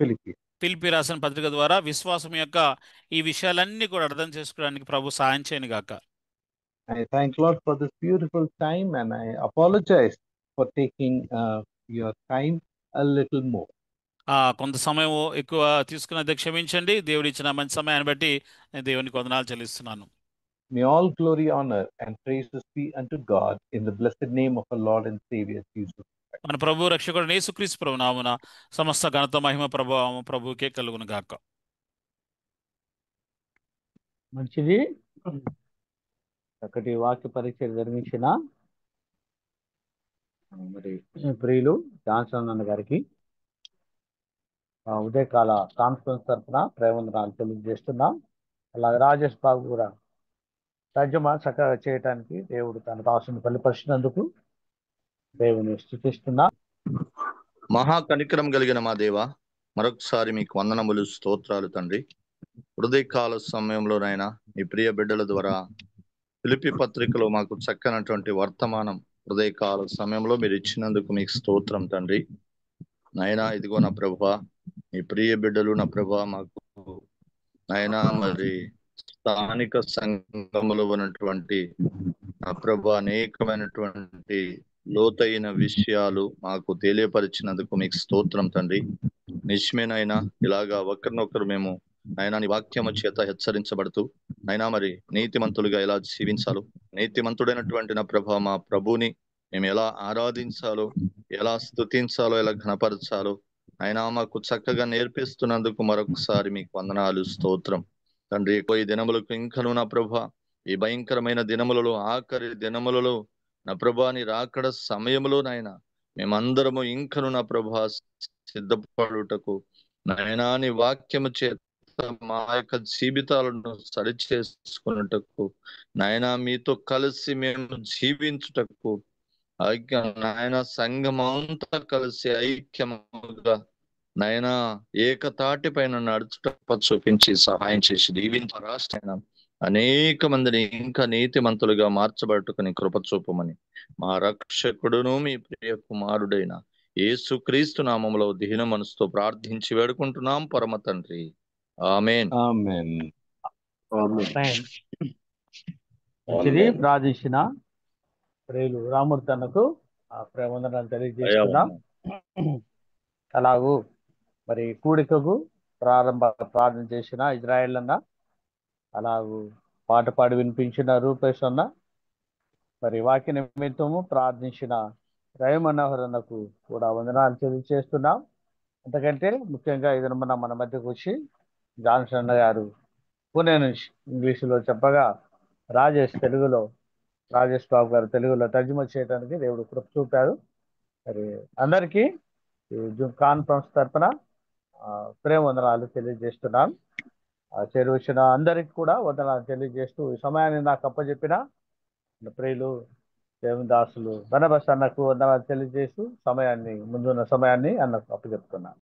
Philippians. Philippi రాసిన పత్రిక ద్వారా విశ్వాసం యొక్క ఈ విషయాలన్నీ కూడా అర్థం చేసుకోవడానికి ప్రభు సహాయం చేయను గాక. I thank Lord for this beautiful time and I apologize for taking your time a little more. కొంత సమయం ఎక్కువ తీసుకున్నది క్షమించండి. దేవుడు ఇచ్చిన మంచి సమయాన్ని బట్టి నేను దేవునికి వందనాలు చెల్లిస్తున్నాను. May all glory, honor and praises be unto God in the blessed name of our Lord and Savior Jesus Christ. మన ప్రభు రక్షకుడు యేసుక్రీస్తు ప్రభు నామమున సమస్త ఘనత మహిమ ప్రభావము ప్రభువుకే కలుగును గాక. మంచిది. చక్కటి వాక్య పరీక్ష జరిగించిన మరి ప్రియులు జాన్సన్ అన్న గారికి ఉదయకాల కాన్ఫరెన్స్ తరఫున ప్రేమవందనాలు తెలియజేస్తున్నాం. అలాగే రాజేష్ బాబు కూడా తర్జుమా చక్కగా చేయటానికి దేవుడు తనకు అవసరం బలిపరిచినందుకు దేవుని స్తుతిస్తున్నా. మహా కనికరం కలిగిన మా దేవ, మరొకసారి మీకు వందనములు, స్తోత్రాలు తండ్రి. హృదయకాల సమయంలోనైనా మీ ప్రియ బిడ్డల ద్వారా ఫిలిప్పీ పత్రికలో మాకు చక్కనటువంటి వర్తమానం హృదయకాల సమయంలో మీరు ఇచ్చినందుకు మీకు స్తోత్రం తండ్రి. నాయనా ఇదిగో నా ప్రభువా, మీ ప్రియ బిడ్డలు నా ప్రభువా మాకు నాయనా మరి స్థానిక సంఘములో ఉన్నటువంటి నా ప్రభువా అనేకమైనటువంటి లోతైన విషయాలు మాకు తెలియపరిచినందుకు మీకు స్తోత్రం తండ్రి. నిజమేనైనా ఇలాగా ఒకరినొకరు మేము నాయనా నీ వాక్యము చేత హెచ్చరించబడుతూ నైనా మరి నీతిమంతులుగా ఎలా జీవించాలో, నీతిమంతుడైనటువంటి నా ప్రభా మా ప్రభుని మేము ఎలా ఆరాధించాలో, ఎలా స్తుతించాలో, ఎలా ఘనపరచాలో అయినా మాకు చక్కగా నేర్పిస్తున్నందుకు మరొకసారి మీకు వందనాలు, స్తోత్రం తండ్రి. ఈ దినములకు ఇంకను నా ప్రభా, ఈ భయంకరమైన దినములలో, ఆఖరి దినములలో నా ప్రభా నీ రాకడ సమయంలో నాయనా మేమందరము ఇంకను నా ప్రభా సిద్ధపడుటకు నాయనా నీ వాక్యము చేత మా యొక్క జీవితాలను సరిచేసుకున్నటకు నాయనా మీతో కలిసి మేము జీవించుటకు నాయన సంఘమంతా కలిసి ఐక్యముగా నాయనా ఏకతాటి పైన నడుచుట చూపించి సహాయం చేసి దీవించ రాష్ట్ర అనేక మందిని ఇంకా నీతిమంతులుగా మార్చబట్టుకుని కృప చూపమని మా రక్షకుడును మీ ప్రియ కుమారుడైన యేసుక్రీస్తు నామములో దీన మనసుతో ప్రార్థించి వేడుకుంటున్నాం పరమ తండ్రి, ఆమేన్. ఆమేన్. మంచిది. ప్రార్థించిన ప్రియులు రామూర్తి అన్నకు ఆ ప్రేమందనాలు తెలియజేస్తున్నాం. అలాగూ మరి కూడికకు ప్రార్థన చేసిన ఇజ్రాయేల్ అన్న, అలాగూ పాట పాడి వినిపించిన రూపేష్ అన్న, మరి వాక్య నిమిత్తము ప్రార్థించిన రవి మనోహర్ అన్నకు కూడా వందనాలు తెలియజేస్తున్నాం. ఎందుకంటే ముఖ్యంగా ఇది మన మధ్యకు వచ్చి జాన్సన్ అన్న గారు పూణే నుంచి ఇంగ్లీషులో చెప్పగా రాజేష్ బాబు గారు తెలుగులో తర్జుమా చేయడానికి దేవుడు కృప చూపారు. మరి అందరికీ జూమ్ కాన్ఫరెన్స్ తరఫున ప్రేమ వందనాలు తెలియజేస్తున్నాను. చేరువచ్చిన అందరికి కూడా వందనాలు తెలియజేస్తూ ఈ సమయాన్ని నాకు అప్పచెప్పిన ప్రియులు దేవదాసులు బనబస్ అన్నకు వందనాలు తెలియజేస్తూ ముందున్న సమయాన్ని అన్నకు అప్పచెప్తున్నాను.